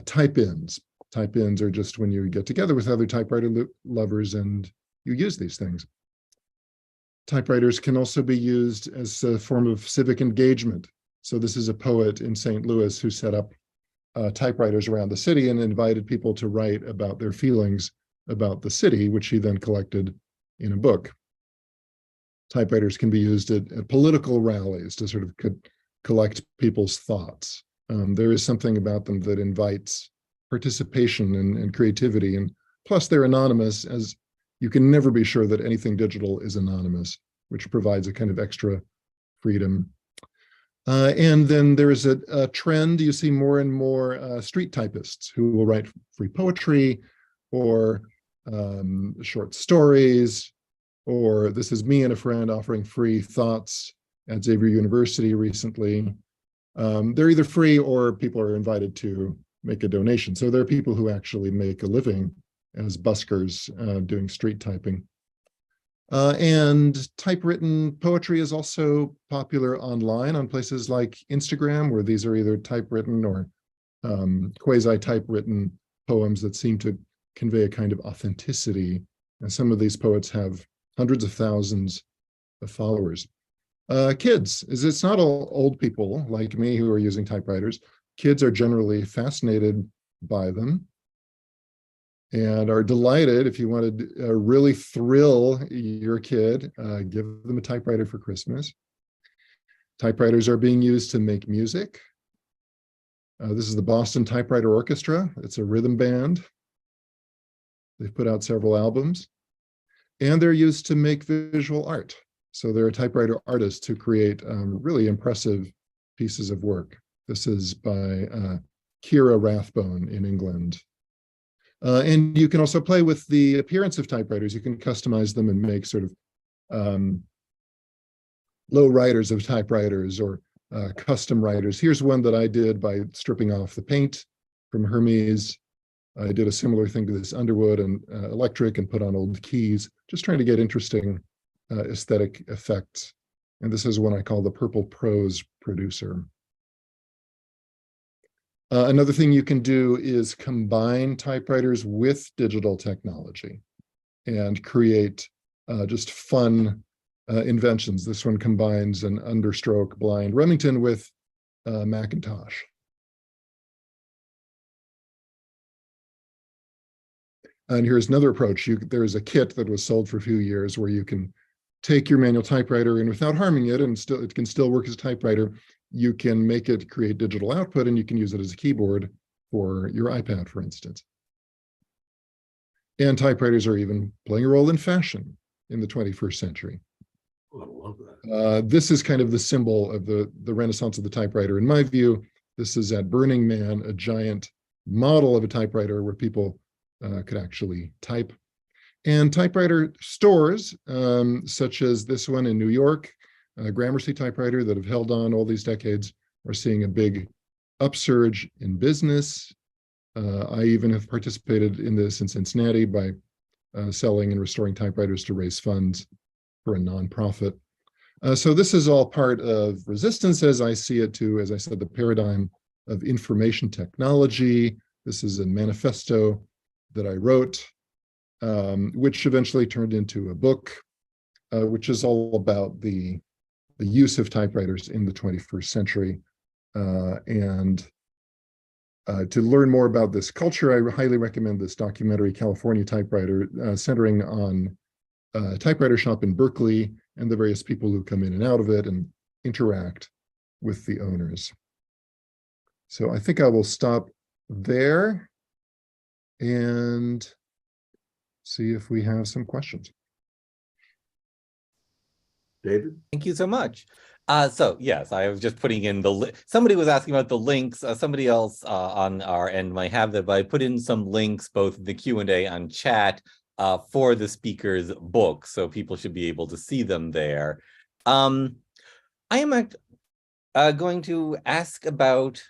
[SPEAKER 4] type-ins. Type-ins are just when you get together with other typewriter lovers and you use these things. Typewriters can also be used as a form of civic engagement. So this is a poet in St. Louis who set up typewriters around the city and invited people to write about their feelings about the city, which he then collected in a book. Typewriters can be used at political rallies to sort of collect people's thoughts. There is something about them that invites participation and creativity. And plus they're anonymous, as you can never be sure that anything digital is anonymous, which provides a kind of extra freedom. And then there is a trend. You see more and more street typists who will write free poetry or short stories, or this is me and a friend offering free thoughts at Xavier University recently. They're either free or people are invited to make a donation. So there are people who actually make a living as buskers doing street typing. And typewritten poetry is also popular online on places like Instagram, where these are either typewritten or quasi-typewritten poems that seem to convey a kind of authenticity. And some of these poets have hundreds of thousands of followers. Kids, it's not all old people like me who are using typewriters. Kids are generally fascinated by them and are delighted. If you want to really thrill your kid, give them a typewriter for Christmas. Typewriters are being used to make music. This is the Boston Typewriter Orchestra. It's a rhythm band. They've put out several albums. And they're used to make visual art. So there are typewriter artists who create really impressive pieces of work. This is by Kira Rathbone in England. And you can also play with the appearance of typewriters. You can customize them and make sort of low riders of typewriters or custom writers. Here's one that I did by stripping off the paint from Hermes. I did a similar thing to this Underwood and electric and put on old keys, just trying to get interesting aesthetic effects. And this is one I call the Purple Prose Producer. Another thing you can do is combine typewriters with digital technology and create just fun inventions. This one combines an understroke blind Remington with Macintosh. And here's another approach. There's a kit that was sold for a few years where you can take your manual typewriter and without harming it, and it can still work as a typewriter, you can make it create digital output and you can use it as a keyboard for your iPad, for instance. And typewriters are even playing a role in fashion in the 21st century.
[SPEAKER 3] Oh, I love that.
[SPEAKER 4] This is kind of the symbol of the renaissance of the typewriter. In my view, this is at Burning Man, a giant model of a typewriter where people could actually type. And typewriter stores, such as this one in New York, Gramercy typewriter that have held on all these decades are seeing a big upsurge in business. I even have participated in this in Cincinnati by selling and restoring typewriters to raise funds for a nonprofit. So this is all part of resistance as I see it to, as I said, the paradigm of information technology. This is a manifesto that I wrote, which eventually turned into a book, which is all about the use of typewriters in the 21st century. And to learn more about this culture, I highly recommend this documentary, California Typewriter, centering on a typewriter shop in Berkeley and the various people who come in and out of it and interact with the owners. So I think I will stop there and see if we have some questions.
[SPEAKER 3] David?
[SPEAKER 1] Thank you so much. So yes, I was just putting in the somebody was asking about the links. Somebody else on our end might have that, but I put in some links, both the Q&A on chat for the speaker's book, so people should be able to see them there. I am going to ask about,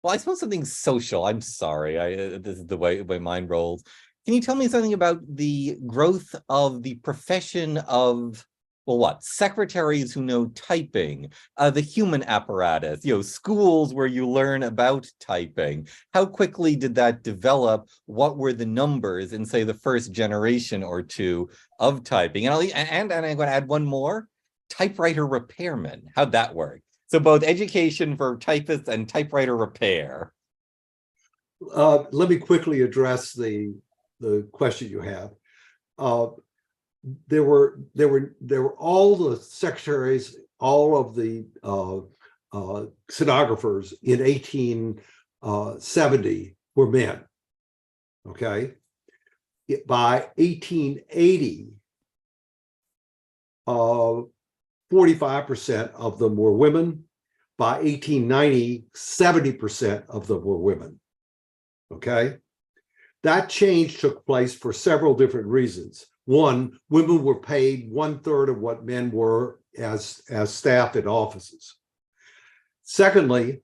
[SPEAKER 1] well, I suppose something social. I'm sorry, this is the way my mind rolls. Can you tell me something about the growth of the profession of, well, what, secretaries who know typing, the human apparatus, schools where you learn about typing? How quickly did that develop? What were the numbers in, say, the first generation or two of typing? And I'm going to add one more, typewriter repairmen. How'd that work? So both education for typists and typewriter repair.
[SPEAKER 3] Let me quickly address the question you have. There were all the secretaries, all of the stenographers in 1870 were men. Okay, by 1880, 45% of them were women. By 1890, 70% of them were women. Okay, that change took place for several different reasons. One, women were paid 1/3 of what men were as staff in offices. Secondly,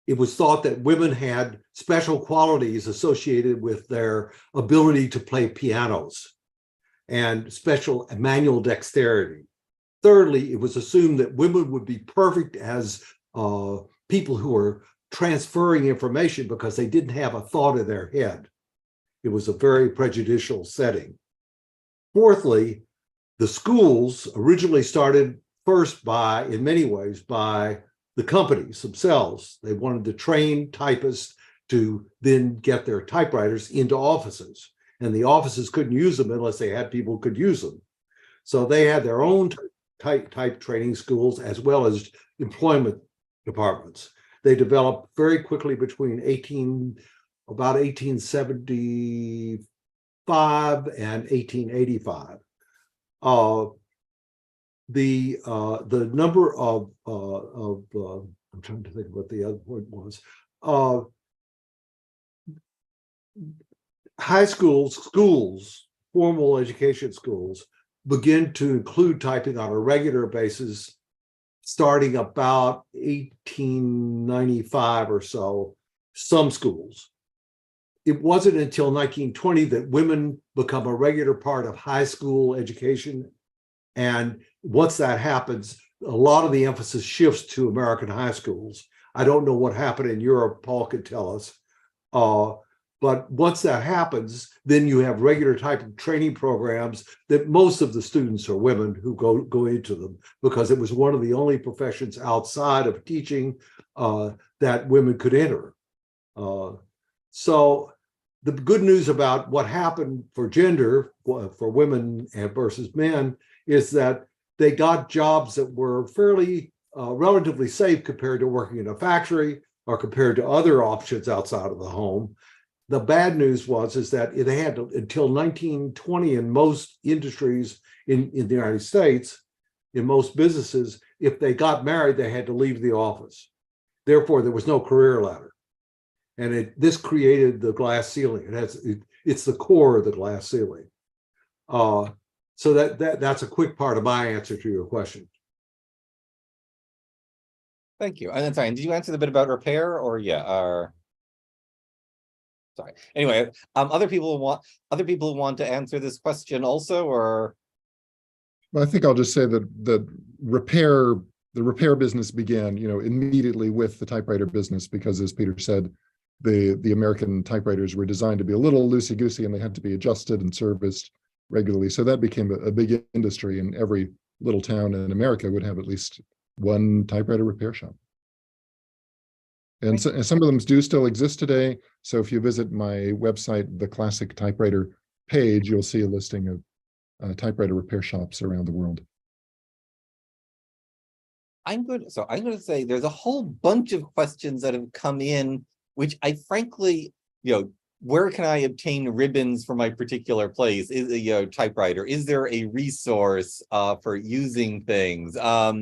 [SPEAKER 3] it was thought that women had special qualities associated with their ability to play pianos and special manual dexterity. Thirdly, it was assumed that women would be perfect as people who were transferring information because they didn't have a thought in their head. It was a very prejudicial setting. Fourthly, the schools originally started first by, in many ways, by the companies themselves. They wanted to train typists to then get their typewriters into offices, and the offices couldn't use them unless they had people who could use them. So they had their own type training schools as well as employment departments. They developed very quickly between about 1875 and 1885. The number of I'm trying to think what the other point was. High schools, formal education schools, begin to include typing on a regular basis starting about 1895 or so, some schools. It wasn't until 1920 that women become a regular part of high school education. And once that happens, a lot of the emphasis shifts to American high schools. I don't know what happened in Europe, Paul could tell us. But once that happens, then you have regular type of training programs that most of the students are women who go into them, because it was one of the only professions outside of teaching that women could enter. So the good news about what happened for gender, for women versus men, is that they got jobs that were fairly relatively safe compared to working in a factory or compared to other options outside of the home. The bad news is that they had to, until 1920 in most industries in the United States, in most businesses, if they got married, they had to leave the office. Therefore, there was no career ladder. And this created the glass ceiling. It's the core of the glass ceiling. So that's a quick part of my answer to your question.
[SPEAKER 1] Thank you. And then sorry, did you answer the bit about repair or sorry. Anyway, other people want to answer this question also, or
[SPEAKER 4] Well, I think I'll just say that the repair business began, immediately with the typewriter business, because as Peter said, the American typewriters were designed to be a little loosey-goosey and they had to be adjusted and serviced regularly. So that became a big industry, and every little town in America would have at least one typewriter repair shop. And some of them do still exist today. So if you visit my website, the Classic Typewriter page, you'll see a listing of typewriter repair shops around the world.
[SPEAKER 1] I'm going to say there's a whole bunch of questions that have come in, which I frankly, where can I obtain ribbons for my particular place? Is typewriter? Is there a resource for using things? A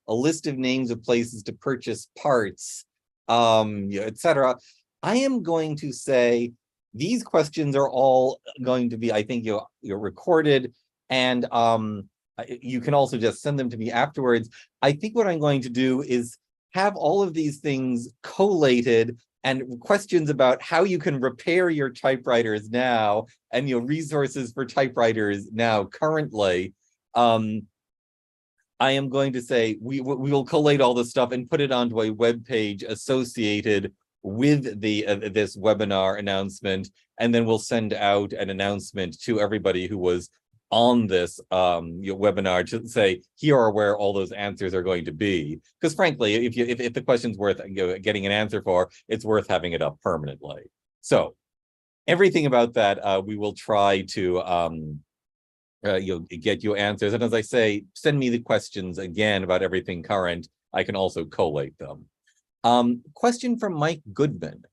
[SPEAKER 1] list of names of places to purchase parts, etc. I am going to say these questions are all going to be, I think, you're recorded, and you can also just send them to me afterwards. I think what I'm going to do is have all of these things collated, and questions about how you can repair your typewriters now, and resources for typewriters now currently. I am going to say we will collate all this stuff and put it onto a web page associated with this webinar announcement, and then we'll send out an announcement to everybody who was on this webinar to say, here are where all those answers are going to be. Because frankly, if the question's worth getting an answer for, it's worth having it up permanently. So everything about that, we will try to get you answers. And as I say, send me the questions again about everything current. I can also collate them. Question from Mike Goodman.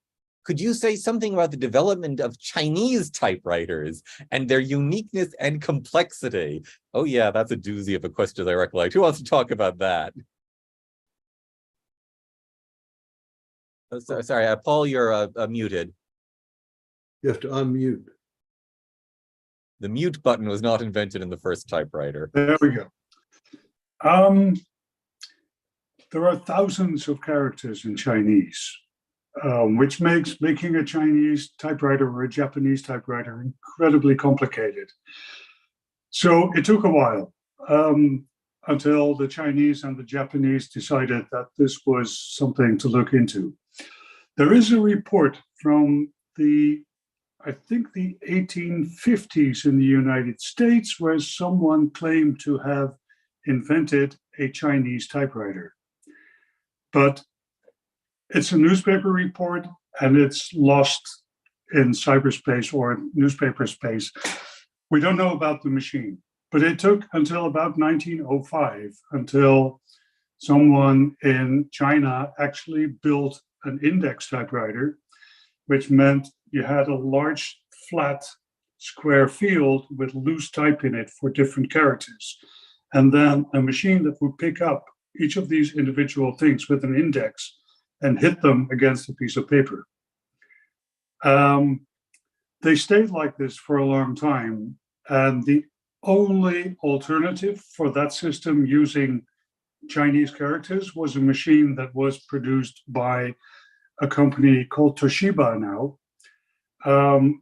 [SPEAKER 1] Could you say something about the development of Chinese typewriters and their uniqueness and complexity? Oh yeah, that's a doozy of a question I recollect. Who wants to talk about that? Oh, sorry, Paul, you're muted.
[SPEAKER 3] You have to unmute.
[SPEAKER 1] The mute button was not invented in the first typewriter.
[SPEAKER 2] There we go. There are thousands of characters in Chinese, which makes making a Chinese typewriter or a Japanese typewriter incredibly complicated. So it took a while until the Chinese and the Japanese decided that this was something to look into. There is a report from I think the 1850s in the United States, where someone claimed to have invented a Chinese typewriter. But it's a newspaper report, and it's lost in cyberspace or newspaper space. We don't know about the machine, but it took until about 1905 until someone in China actually built an index typewriter, which meant you had a large, flat, square field with loose type in it for different characters. And then a machine that would pick up each of these individual things with an index and hit them against a piece of paper. They stayed like this for a long time. And the only alternative for that system using Chinese characters was a machine that was produced by a company called Toshiba now,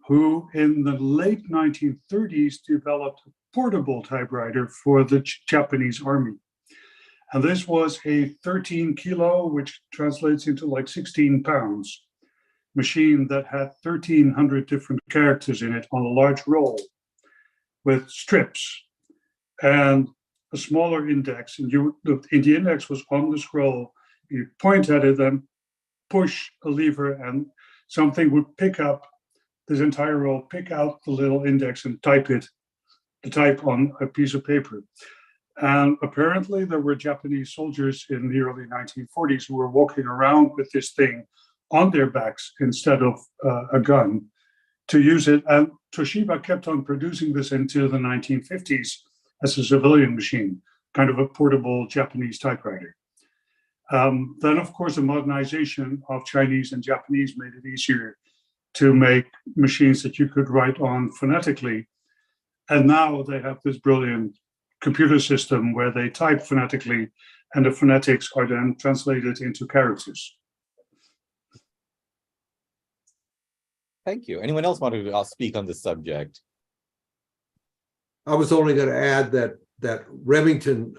[SPEAKER 2] who in the late 1930s developed a portable typewriter for the Japanese army. And this was a 13 kilo, which translates into like 16 pounds, machine that had 1,300 different characters in it on a large roll with strips and a smaller index. And the index was on the scroll. You point at it and push a lever, and something would pick up this entire roll, pick out the little index and type on a piece of paper. And apparently there were Japanese soldiers in the early 1940s who were walking around with this thing on their backs instead of a gun to use it. And Toshiba kept on producing this until the 1950s as a civilian machine, kind of a portable Japanese typewriter. Then, of course, the modernization of Chinese and Japanese made it easier to make machines that you could write on phonetically. And now they have this brilliant computer system where they type phonetically and the phonetics are then translated into characters.
[SPEAKER 1] Thank you. Anyone else want to speak on this subject?
[SPEAKER 3] I was only going to add that Remington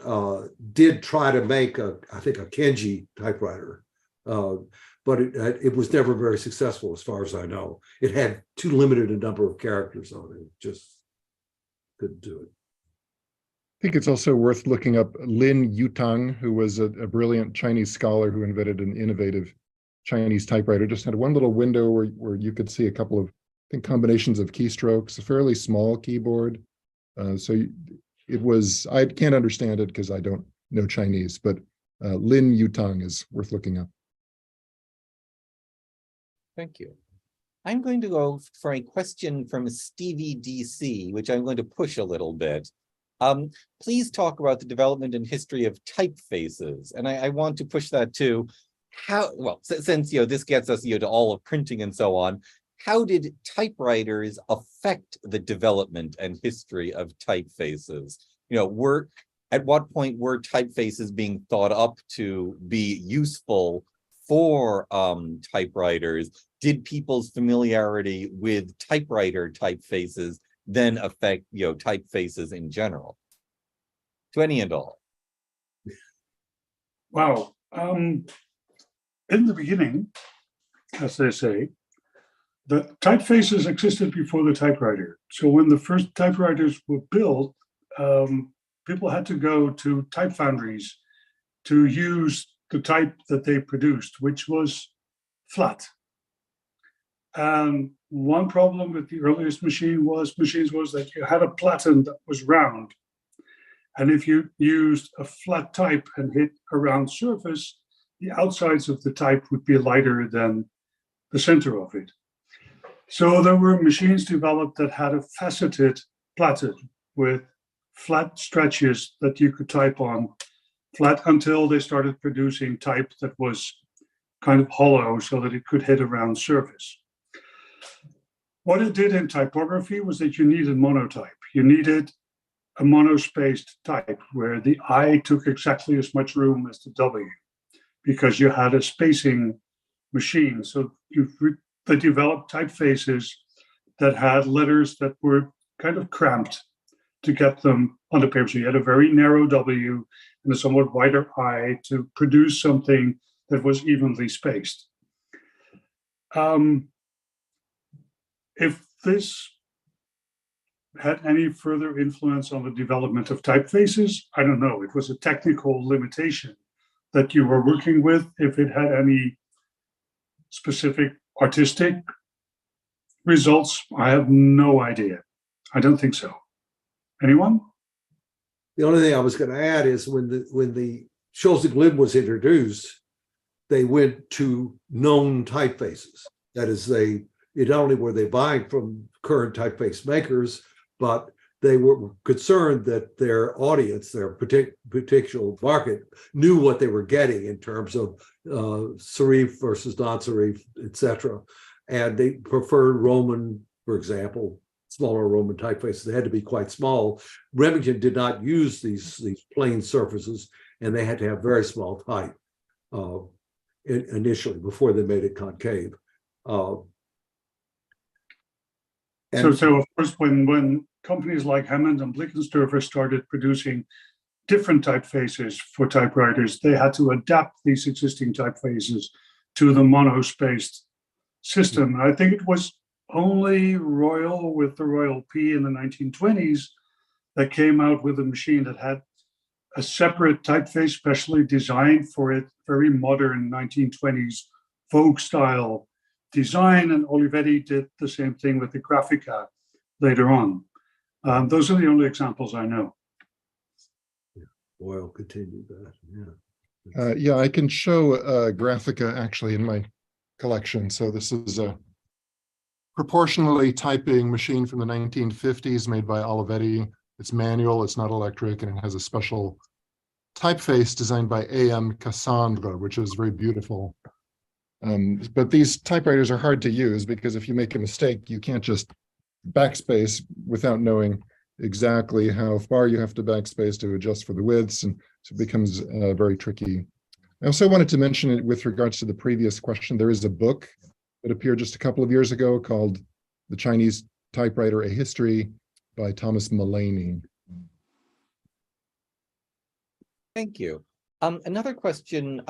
[SPEAKER 3] did try to make I think a Kenji typewriter, but it was never very successful as far as I know. It had too limited a number of characters on it. It just couldn't do it.
[SPEAKER 4] I think it's also worth looking up Lin Yutang, who was a brilliant Chinese scholar who invented an innovative Chinese typewriter. Just had one little window where you could see a couple of, I think, combinations of keystrokes, a fairly small keyboard. It was, I can't understand it because I don't know Chinese, but Lin Yutang is worth looking up.
[SPEAKER 1] Thank you. I'm going to go for a question from Stevie DC, which I'm going to push a little bit. Please talk about the development and history of typefaces. And I want to push that to how, well, since, this gets us, to all of printing and so on, how did typewriters affect the development and history of typefaces? At what point were typefaces being thought up to be useful for typewriters? Did people's familiarity with typewriter typefaces then affect, typefaces in general? To any and all.
[SPEAKER 2] Wow. In the beginning, as they say, the typefaces existed before the typewriter. So when the first typewriters were built, people had to go to type foundries to use the type that they produced, which was flat. And one problem with the earliest machines was that you had a platen that was round. And if you used a flat type and hit a round surface, the outsides of the type would be lighter than the center of it. So there were machines developed that had a faceted platen with flat stretches that you could type on, flat until they started producing type that was kind of hollow so that it could hit a round surface. What it did in typography was that you needed monotype. You needed a monospaced type where the I took exactly as much room as the W because you had a spacing machine. So they developed typefaces that had letters that were kind of cramped to get them on the paper. So you had a very narrow W and a somewhat wider I to produce something that was evenly spaced. If this had any further influence on the development of typefaces, I don't know. It was a technical limitation that you were working with. If it had any specific artistic results, I have no idea. I don't think so. Anyone?
[SPEAKER 3] The only thing I was going to add is when the Schulzig lid was introduced, they went to known typefaces. That is, not only were they buying from current typeface makers, but they were concerned that their audience, their particular market, knew what they were getting in terms of serif versus non-serif, etc. And they preferred Roman, for example, smaller Roman typefaces. They had to be quite small. Remington did not use these plain surfaces, and they had to have very small type initially before they made it concave.
[SPEAKER 2] So of course, when companies like Hammond and Blickensderfer started producing different typefaces for typewriters, they had to adapt these existing typefaces to the monospaced system. And I think it was only Royal with the Royal P in the 1920s that came out with a machine that had a separate typeface specially designed for it, very modern 1920s Vogue style design, and Olivetti did the same thing with the Graphica later on. Those are the only examples I know.
[SPEAKER 3] Weil continued that,
[SPEAKER 4] Yeah, I can show Graphica actually in my collection. So this is a proportionally typing machine from the 1950s made by Olivetti. It's manual, it's not electric, and it has a special typeface designed by A.M. Cassandra, which is very beautiful. But these typewriters are hard to use because if you make a mistake, you can't just backspace without knowing exactly how far you have to backspace to adjust for the widths, and so it becomes very tricky. I also wanted to mention it with regards to the previous question. There is a book that appeared just a couple of years ago called The Chinese Typewriter, A History by Thomas Mullany.
[SPEAKER 1] Thank you. Another question,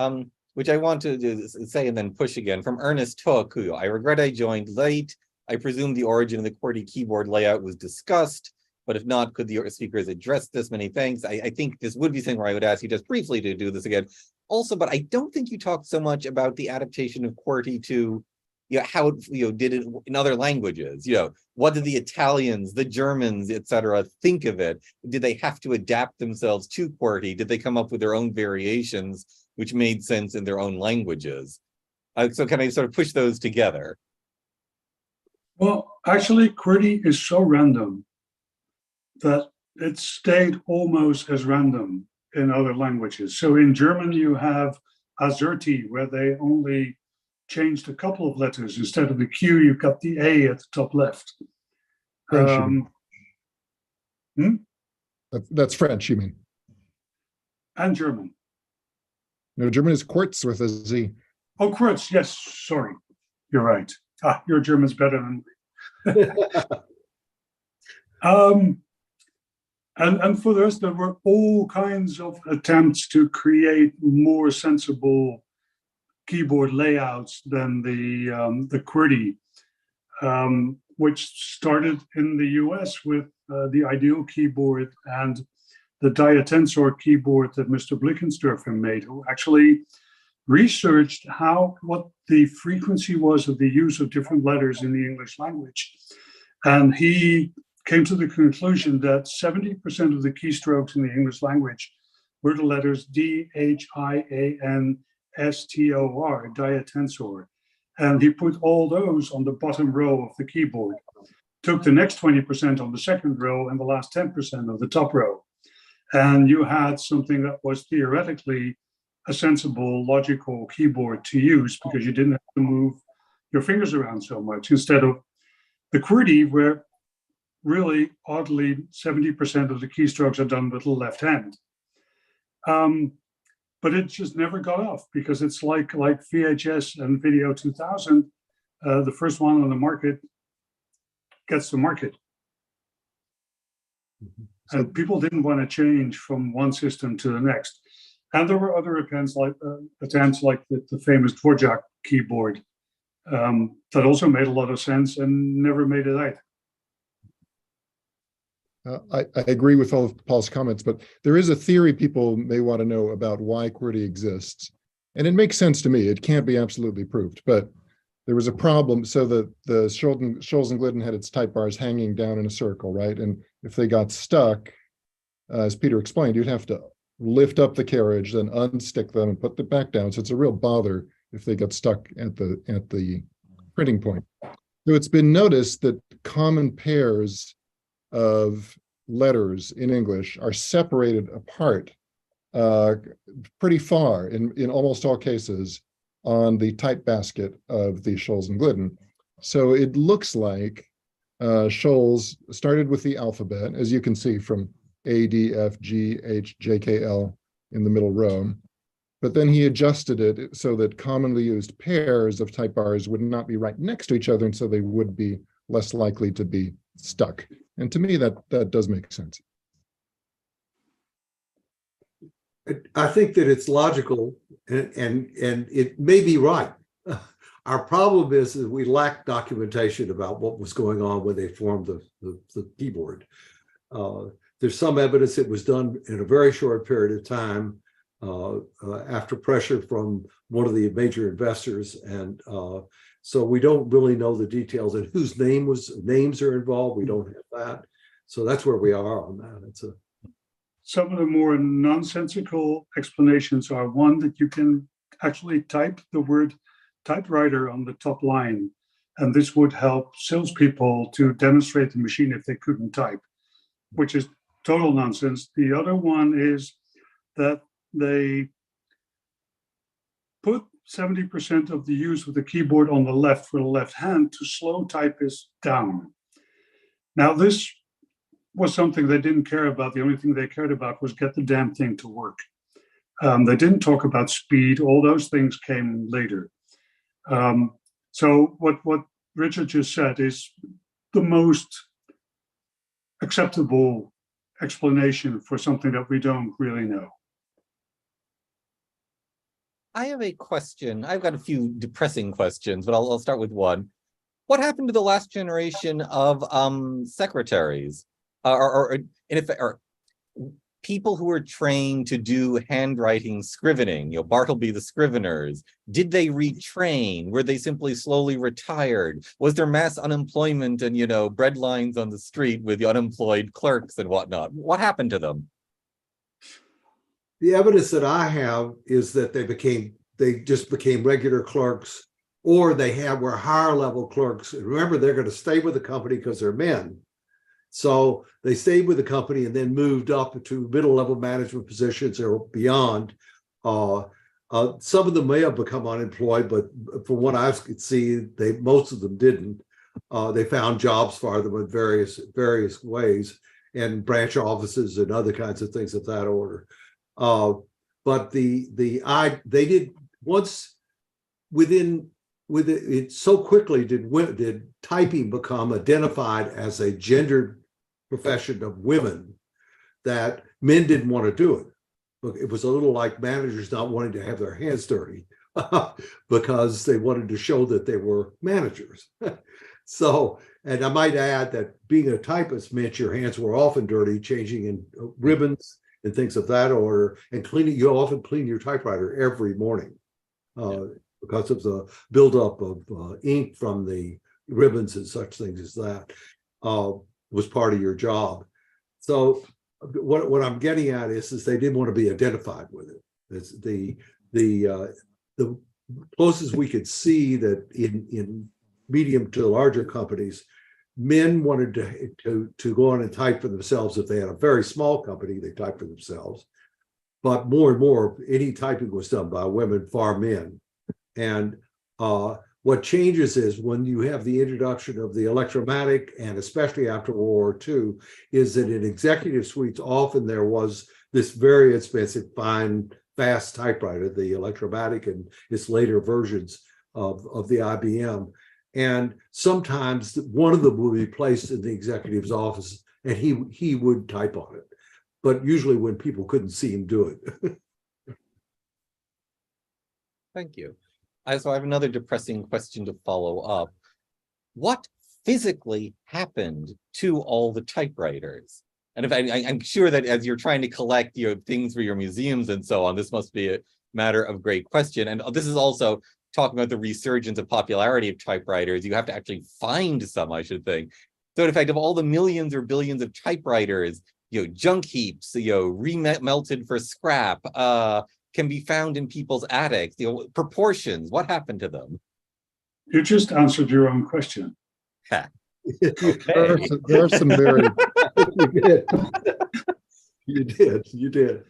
[SPEAKER 1] which I want to say and then push again, from Ernest Hook, who I regret I joined late. I presume the origin of the QWERTY keyboard layout was discussed, but if not, could the speakers address this? Many thanks. I think this would be something where I would ask you just briefly to do this again. Also, but I don't think you talked so much about the adaptation of QWERTY to, how it did it in other languages. What did the Italians, the Germans, etc., think of it? Did they have to adapt themselves to QWERTY? Did they come up with their own variations which made sense in their own languages? So can I sort of push those together?
[SPEAKER 2] Well, actually, QWERTY is so random that it stayed almost as random in other languages. So in German, you have Azerty, where they only changed a couple of letters. Instead of the Q, you've got the A at the top left.
[SPEAKER 4] French, that's French, you mean?
[SPEAKER 2] And German.
[SPEAKER 4] No, German is Quartz with a Z.
[SPEAKER 2] Oh, Quartz, yes, sorry. You're right. Your German's better than me. And for this, there were all kinds of attempts to create more sensible keyboard layouts than the QWERTY, which started in the US with the Ideal keyboard and the Diatensor keyboard that Mr. Blickensderfer made, who actually researched what the frequency was of the use of different letters in the English language. And he came to the conclusion that 70% of the keystrokes in the English language were the letters D, H, I, A, N, S, T, O, R, Diatensor. And he put all those on the bottom row of the keyboard, took the next 20% on the second row and the last 10% of the top row. And you had something that was theoretically a sensible, logical keyboard to use because you didn't have to move your fingers around so much, instead of the QWERTY, where really, oddly, 70% of the keystrokes are done with the left hand. But it just never got off because it's like VHS and Video 2000, the first one on the market gets the market. And people didn't want to change from one system to the next. And there were other attempts like the famous Dvorak keyboard that also made a lot of sense and never made it out.
[SPEAKER 4] I agree with all of Paul's comments, but there is a theory people may want to know about why QWERTY exists. And it makes sense to me. It can't be absolutely proved, but there was a problem. So the Scholz and Glidden had its type bars hanging down in a circle, right? And if they got stuck, as Peter explained, you'd have to lift up the carriage, then unstick them and put them back down. So it's a real bother if they got stuck at the printing point. So it's been noticed that common pairs of letters in English are separated apart pretty far in almost all cases on the type basket of the Scholz and Glidden. So it looks like Scholz started with the alphabet, as you can see from A, D, F, G, H, J, K, L in the middle row. But then he adjusted it so that commonly used pairs of type bars would not be right next to each other, and so they would be less likely to be stuck. And to me, that does make sense.
[SPEAKER 3] I think that it's logical and it may be right. Our problem is that we lack documentation about what was going on when they formed the keyboard. There's some evidence it was done in a very short period of time after pressure from one of the major investors. And so we don't really know the details and whose names are involved. We don't have that. So that's where we are on that.
[SPEAKER 2] Some of the more nonsensical explanations are one that you can actually type the word typewriter on the top line. And this would help salespeople to demonstrate the machine if they couldn't type, which is total nonsense. The other one is that they put 70% of the use of the keyboard on the left for the left hand to slow typists down. Now, this was something they didn't care about. The only thing they cared about was get the damn thing to work. They didn't talk about speed. All those things came later. So what Richard just said is the most acceptable explanation for something that we don't really know.
[SPEAKER 1] I have a question. I've got a few depressing questions, but I'll start with one. What happened to the last generation of secretaries, or people who were trained to do handwriting scrivening? You know, Bartleby the scriveners. Did they retrain? Were they simply slowly retired? Was there mass unemployment and, you know, bread lines on the street with the unemployed clerks and whatnot? What happened to them?
[SPEAKER 3] The evidence that I have is that they just became regular clerks, or were higher level clerks. And remember, they're going to stay with the company because they're men. So they stayed with the company and then moved up to middle level management positions or beyond. Some of them may have become unemployed, but from what I could see, most of them didn't. They found jobs for them in various ways, and branch offices and other kinds of things of that order. But they did once it so quickly did typing become identified as a gendered profession of women that men didn't want to do it. Look, it was a little like managers not wanting to have their hands dirty because they wanted to show that they were managers. So, and I might add that being a typist meant your hands were often dirty, changing in ribbons and things of that order, and you often clean your typewriter every morning because of the buildup of ink from the ribbons and such things as that was part of your job. So what I'm getting at is they didn't want to be identified with it. It's the closest we could see that in medium to larger companies, men wanted to go on and type for themselves. If they had a very small company, they typed for themselves. But more and more, any typing was done by women, far men. And what changes is when you have the introduction of the electromatic, and especially after World War II, is that in executive suites, often there was this very expensive, fine, fast typewriter, the electromatic and its later versions of the IBM. And sometimes one of them would be placed in the executive's office and he would type on it. But usually when people couldn't see him do it.
[SPEAKER 1] Thank you. So I have another depressing question to follow up. What physically happened to all the typewriters? And if I'm sure that as you're trying to collect things for your museums and so on, this must be a matter of great question. And this is also talking about the resurgence of popularity of typewriters. You have to actually find some, I should think. So in fact, of all the millions or billions of typewriters, junk heaps, remelted for scrap, can be found in people's attics, proportions, what happened to them?
[SPEAKER 2] You just answered your own question.
[SPEAKER 1] Okay.
[SPEAKER 4] There are some very
[SPEAKER 3] you did.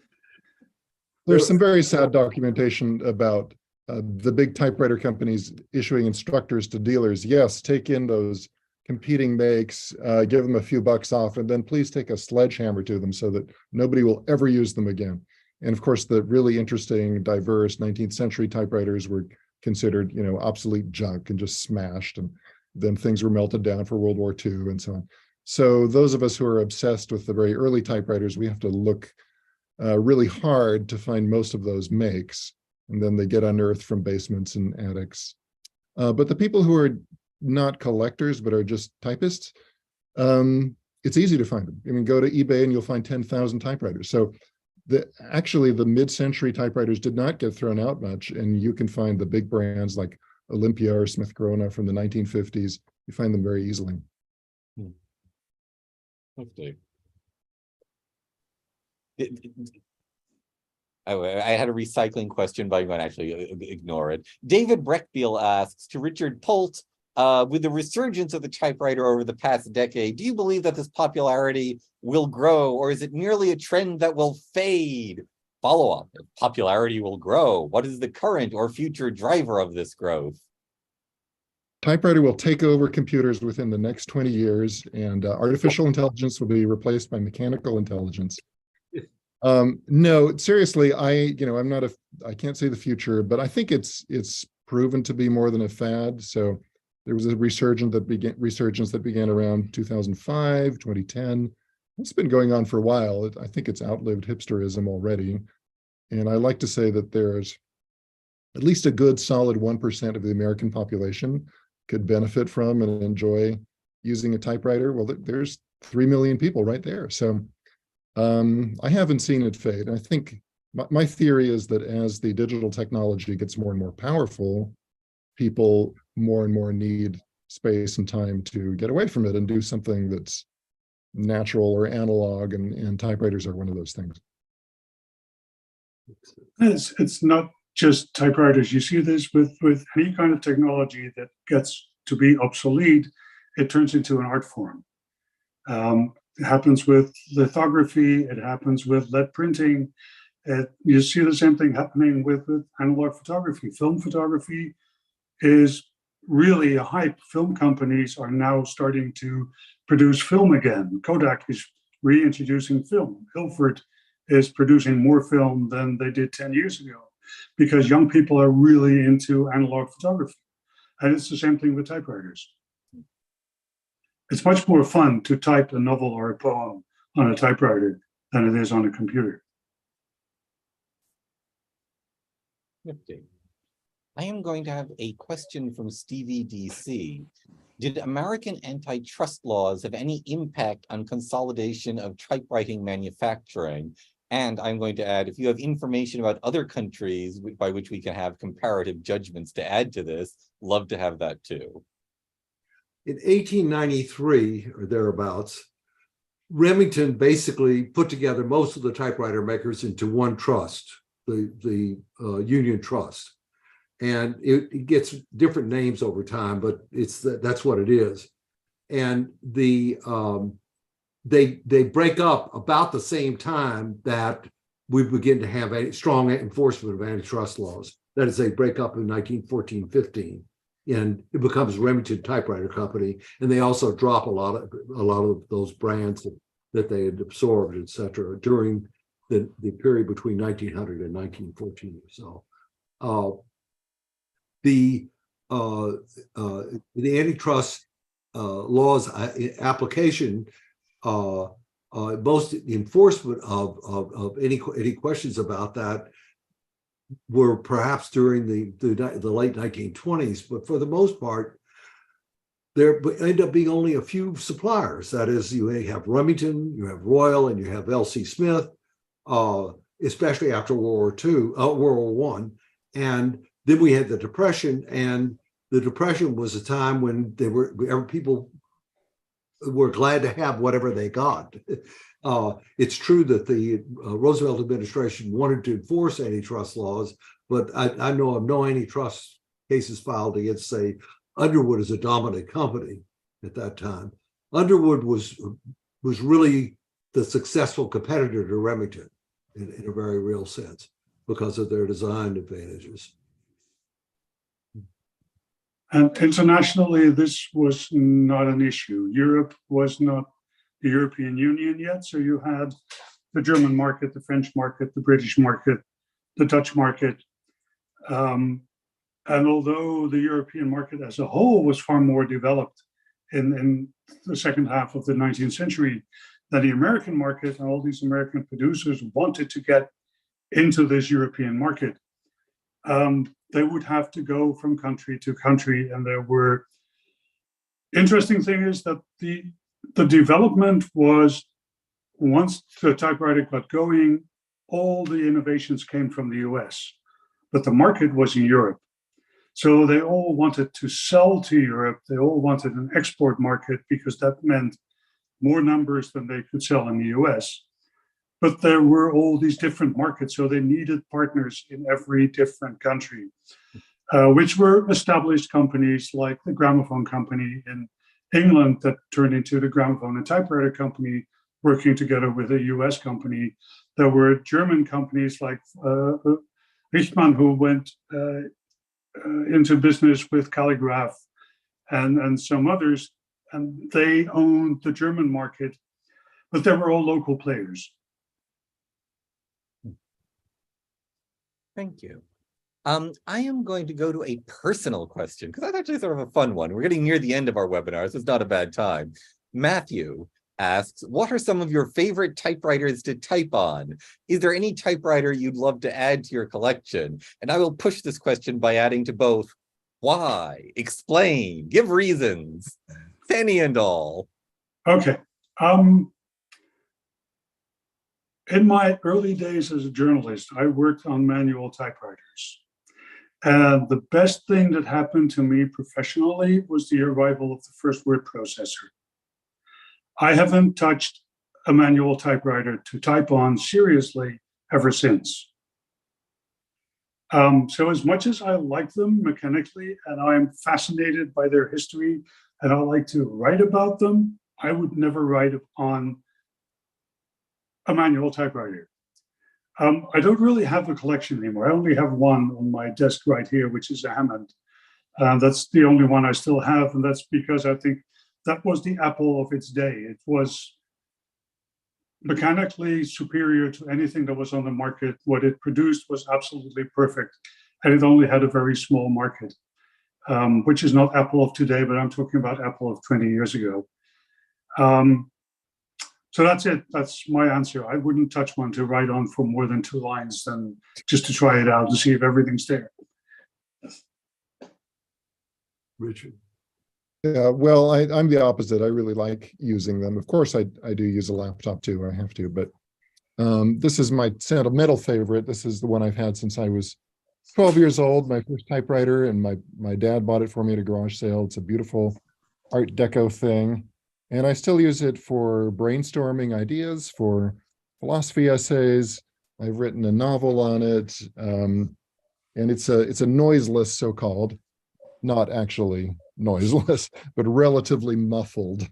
[SPEAKER 4] There's some very sad documentation about the big typewriter companies issuing instructors to dealers. Yes, take in those competing makes, give them a few bucks off, and then please take a sledgehammer to them so that nobody will ever use them again. And of course, the really interesting, diverse 19th century typewriters were considered, obsolete junk and just smashed. And then things were melted down for World War II and so on. So those of us who are obsessed with the very early typewriters, we have to look really hard to find most of those makes. And then they get unearthed from basements and attics. But the people who are not collectors, but are just typists, it's easy to find them. I mean, go to eBay and you'll find 10,000 typewriters. So actually the mid-century typewriters did not get thrown out much, and you can find the big brands like Olympia or Smith Corona from the 1950s. You find them very easily.
[SPEAKER 1] Okay. I had a recycling question, but I'm going to actually ignore it. David Breckbiel asks, to Richard Polt, with the resurgence of the typewriter over the past decade, do you believe that this popularity will grow, or is it merely a trend that will fade? Follow-up, if popularity will grow, what is the current or future driver of this growth?
[SPEAKER 4] typewriter will take over computers within the next 20 years, and artificial intelligence will be replaced by mechanical intelligence. No, seriously, I can't say the future, but I think it's proven to be more than a fad. So there was a resurgence that began around 2005, 2010. It's been going on for a while. I think it's outlived hipsterism already. And I like to say that there's at least a good solid 1% of the American population could benefit from and enjoy using a typewriter. Well, there's 3 million people right there. So I haven't seen it fade. I think my theory is that as the digital technology gets more and more powerful, people more and more need space and time to get away from it and do something that's natural or analog, and typewriters are one of those things.
[SPEAKER 2] It's not just typewriters. You see this with any kind of technology that gets to be obsolete, it turns into an art form. It happens with lithography, it happens with lead printing. You see the same thing happening with analog photography. Film photography is really a hype. Film companies are now starting to produce film again. Kodak is reintroducing film. Ilford is producing more film than they did 10 years ago because young people are really into analog photography. And it's the same thing with typewriters. It's much more fun to type a novel or a poem on a typewriter than it is on a computer.
[SPEAKER 1] I am going to have a question from Stevie DC. Did American antitrust laws have any impact on consolidation of typewriting manufacturing? And I'm going to add, if you have information about other countries by which we can have comparative judgments to add to this, love to have that too.
[SPEAKER 3] In 1893 or thereabouts, Remington basically put together most of the typewriter makers into one trust, the Union Trust. And it gets different names over time, but that's what it is. And they break up about the same time that we begin to have a strong enforcement of antitrust laws. That is, they break up in 1914-15, and it becomes Remington Typewriter Company. And they also drop a lot of those brands that they had absorbed, et cetera, during the period between 1900 and 1914 or so. The antitrust laws application, most enforcement of any questions about that were perhaps during the late 1920s, but for the most part, there end up being only a few suppliers. That is, you have Remington, you have Royal, and you have L.C. Smith, especially after World War I. And then we had the Depression, and the Depression was a time when people were glad to have whatever they got. It's true that the Roosevelt administration wanted to enforce antitrust laws, but I know of no antitrust cases filed against, say, Underwood as a dominant company at that time. Underwood was really the successful competitor to Remington in a very real sense because of their design advantages.
[SPEAKER 2] And internationally, this was not an issue. Europe was not the European Union yet. So you had the German market, the French market, the British market, the Dutch market. And although the European market as a whole was far more developed in the second half of the 19th century than the American market, and all these American producers wanted to get into this European market, they would have to go from country to country. And there were, interesting thing is that the development was, once the typewriter got going, all the innovations came from the US, but the market was in Europe. So they all wanted to sell to Europe. They all wanted an export market because that meant more numbers than they could sell in the US. But there were all these different markets, so they needed partners in every different country, which were established companies like the Gramophone Company in England that turned into the Gramophone and Typewriter Company, working together with a US company. There were German companies like Richtmann, who went into business with Calligraph and some others, and they owned the German market, but they were all local players.
[SPEAKER 1] Thank you. I am going to go to a personal question because that's actually sort of a fun one. We're getting near the end of our webinar, so it's not a bad time. Matthew asks, what are some of your favorite typewriters to type on? Is there any typewriter you'd love to add to your collection? And I will push this question by adding to both why, explain, give reasons, any and all.
[SPEAKER 2] Okay. In my early days as a journalist, I worked on manual typewriters. And the best thing that happened to me professionally was the arrival of the first word processor. I haven't touched a manual typewriter to type on seriously ever since. So as much as I like them mechanically, and I'm fascinated by their history, and I like to write about them, I would never write on a manual typewriter. I don't really have a collection anymore. I only have one on my desk right here, which is a Hammond. That's the only one I still have, and that's because I think that was the Apple of its day. It was mechanically superior to anything that was on the market. What it produced was absolutely perfect, and it only had a very small market, which is not Apple of today, but I'm talking about Apple of 20 years ago. So that's it. That's my answer. I wouldn't touch one to write on for more than 2 lines than just to try it out to see if everything's there.
[SPEAKER 3] Richard.
[SPEAKER 4] Yeah, well, I'm the opposite. I really like using them. Of course, I do use a laptop too. I have to, but this is my sentimental favorite. This is the one I've had since I was 12 years old, my first typewriter, and my dad bought it for me at a garage sale. It's a beautiful Art Deco thing. And I still use it for brainstorming ideas, for philosophy essays. I've written a novel on it. And it's a noiseless, so-called, not actually noiseless, but relatively muffled.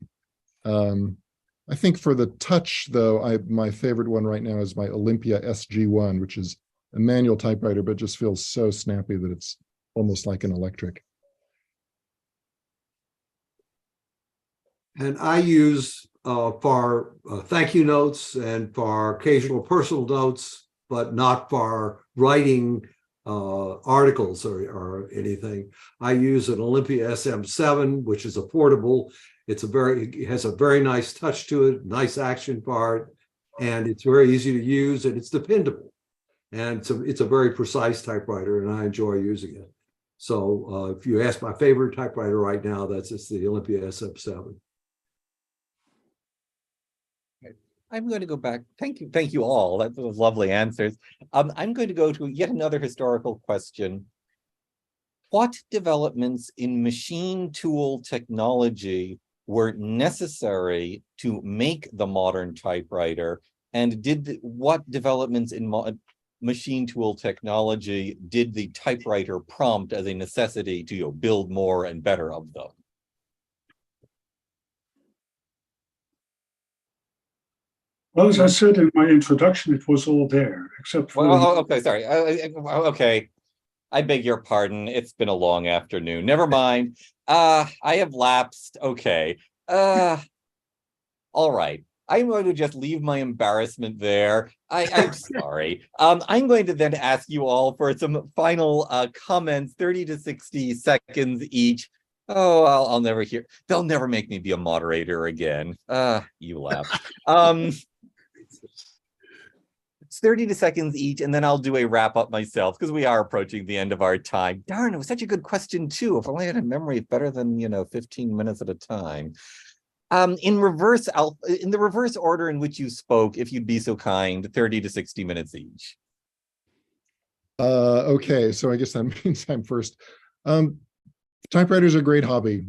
[SPEAKER 4] I think for the touch, though, my favorite one right now is my Olympia SG1, which is a manual typewriter, but just feels so snappy that it's almost like an electric.
[SPEAKER 3] And I use for thank you notes and for occasional personal notes, but not for writing articles or anything. I use an Olympia SM7, which is a portable. It has a very nice touch to it, nice action part, and it's very easy to use, and it's dependable. And it's a very precise typewriter, and I enjoy using it. So if you ask my favorite typewriter right now, it's the Olympia SM7.
[SPEAKER 1] I'm going to go back. Thank you all. That was lovely answers. I'm going to go to yet another historical question. What developments in machine tool technology were necessary to make the modern typewriter? And what developments in machine tool technology did the typewriter prompt as a necessity to build more and better of them?
[SPEAKER 2] Well, as I said in my introduction, it was all there, except for...
[SPEAKER 1] okay, sorry. Okay, I beg your pardon. It's been a long afternoon. Never mind. I have lapsed. Okay. All right. I'm going to just leave my embarrassment there. I'm sorry. I'm going to then ask you all for some final comments, 30 to 60 seconds each. Oh, I'll never hear. They'll never make me be a moderator again. You laugh. It's 30 to seconds each, and then I'll do a wrap up myself because we are approaching the end of our time. Darn, it was such a good question too. If only I had a memory better than 15 minutes at a time. In the reverse order in which you spoke, if you'd be so kind, 30 to 60 minutes each.
[SPEAKER 4] Okay, so I guess that means I'm first. Typewriters are a great hobby.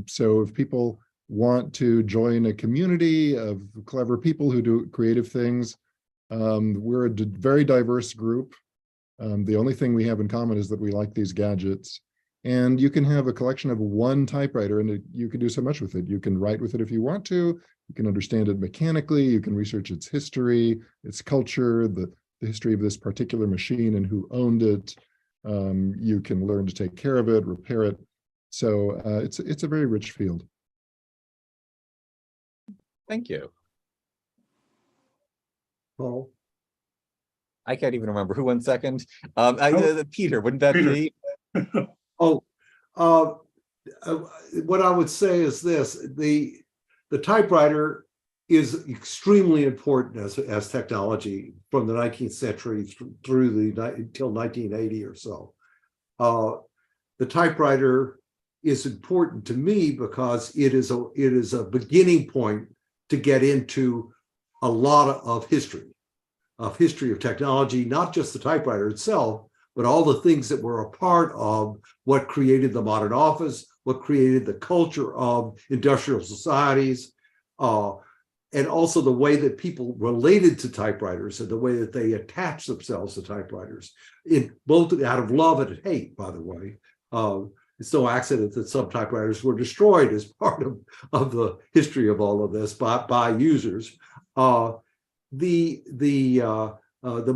[SPEAKER 4] So if people want to join a community of clever people who do creative things, we're a very diverse group. The only thing we have in common is that we like these gadgets. And you can have a collection of one typewriter and you can do so much with it. You can write with it if you want to. You can understand it mechanically. You can research its history, its culture, the history of this particular machine and who owned it. You can learn to take care of it, repair it. So it's a very rich field.
[SPEAKER 1] Thank you.
[SPEAKER 3] Well,
[SPEAKER 1] I can't even remember who went second. Peter, wouldn't that
[SPEAKER 2] Peter.
[SPEAKER 1] be?
[SPEAKER 3] oh, what I would say is this: the typewriter is extremely important as technology from the 19th century through until 1980 or so. The typewriter is important to me because it is a beginning point to get into a lot of history of technology, not just the typewriter itself, but all the things that were a part of what created the modern office, what created the culture of industrial societies, and also the way that people related to typewriters and the way that they attached themselves to typewriters, both out of love and hate, by the way. It's no accident that some typewriters were destroyed as part of the history of all of this by users. The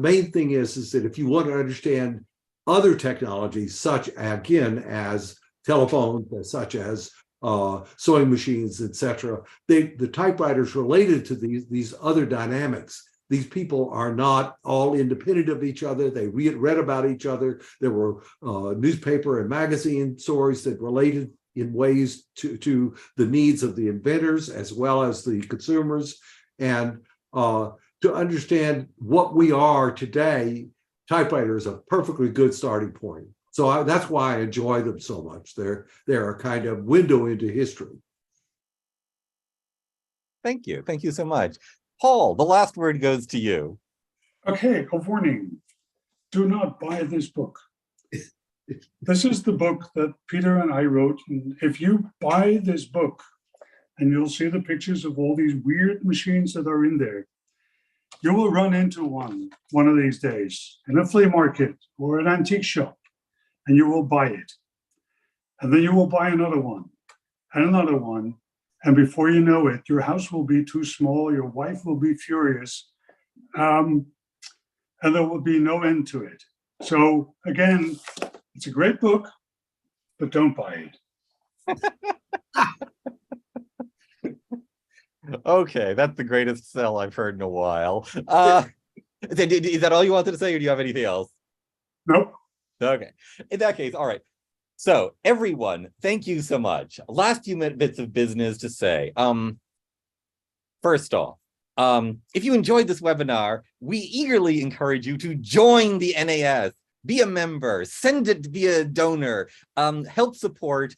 [SPEAKER 3] main thing is that if you want to understand other technologies, such again as telephones, such as sewing machines, etc., the typewriters related to these other dynamics. These people are not all independent of each other. They read about each other. There were newspaper and magazine stories that related in ways to the needs of the inventors as well as the consumers. And to understand what we are today, typewriter is a perfectly good starting point. So that's why I enjoy them so much. They're a kind of window into history.
[SPEAKER 1] Thank you. Thank you so much. Paul, the last word goes to you.
[SPEAKER 2] Okay, a warning. Do not buy this book. This is the book that Peter and I wrote. And if you buy this book, and you'll see the pictures of all these weird machines that are in there, you will run into one of these days in a flea market or an antique shop, and you will buy it. And then you will buy another one and another one. And before you know it, your house will be too small, your wife will be furious, and there will be no end to it. So again, it's a great book, but don't buy it.
[SPEAKER 1] Okay, that's the greatest sell I've heard in a while. Is that all you wanted to say, or do you have anything else?
[SPEAKER 2] Nope.
[SPEAKER 1] Okay, in that case, all right. So everyone, thank you so much. Last few bits of business to say. First off, if you enjoyed this webinar, we eagerly encourage you to join the NAS, be a member, send it via a donor, help support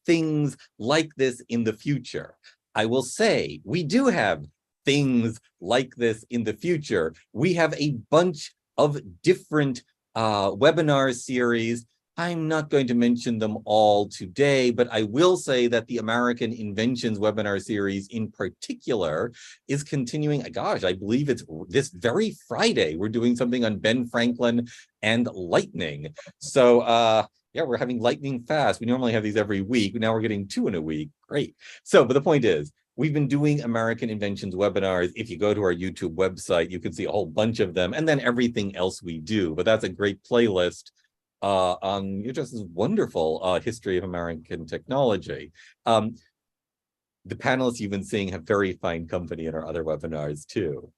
[SPEAKER 1] things like this in the future. I will say, we do have things like this in the future. We have a bunch of different webinar series. I'm not going to mention them all today, but I will say that the American Inventions webinar series in particular is continuing. Gosh, I believe it's this very Friday. We're doing something on Ben Franklin and lightning. So yeah, we're having lightning fast. We normally have these every week. Now we're getting 2 in a week. Great. So, but the point is, we've been doing American Inventions webinars. If you go to our YouTube website, you can see a whole bunch of them, and then everything else we do. But that's a great playlist on just this wonderful history of American technology. The panelists you've been seeing have very fine company in our other webinars too.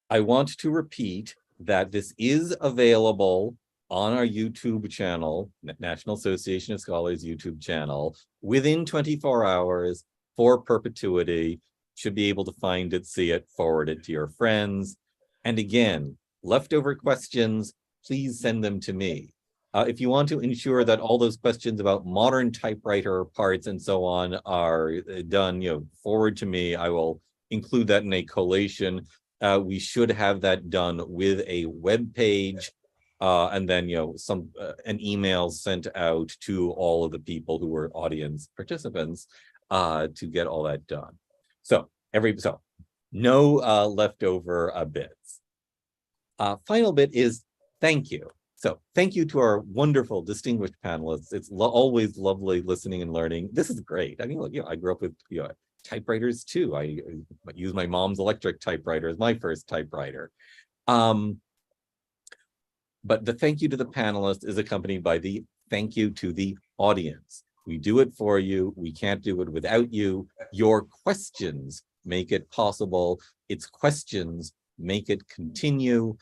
[SPEAKER 1] I want to repeat that this is available on our YouTube channel, National Association of Scholars YouTube channel, within 24 hours for perpetuity. Should be able to find it, see it, forward it to your friends. And again, leftover questions, please send them to me. If you want to ensure that all those questions about modern typewriter parts and so on are done, forward to me. I will include that in a collation. We should have that done with a web page, and then an email sent out to all of the people who were audience participants to get all that done. So no leftover bits. Final bit is thank you. So thank you to our wonderful, distinguished panelists. It's always lovely listening and learning. This is great. I mean, look, I grew up with typewriters too. I used my mom's electric typewriter as my first typewriter. But the thank you to the panelists is accompanied by the thank you to the audience. We do it for you. We can't do it without you. Your questions make it possible. It's questions make it continue.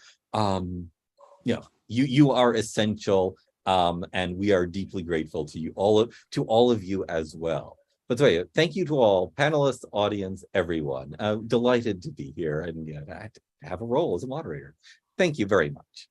[SPEAKER 1] You are essential, and we are deeply grateful to you all of you as well. But so, thank you to all panelists, audience, everyone. Delighted to be here and have a role as a moderator. Thank you very much.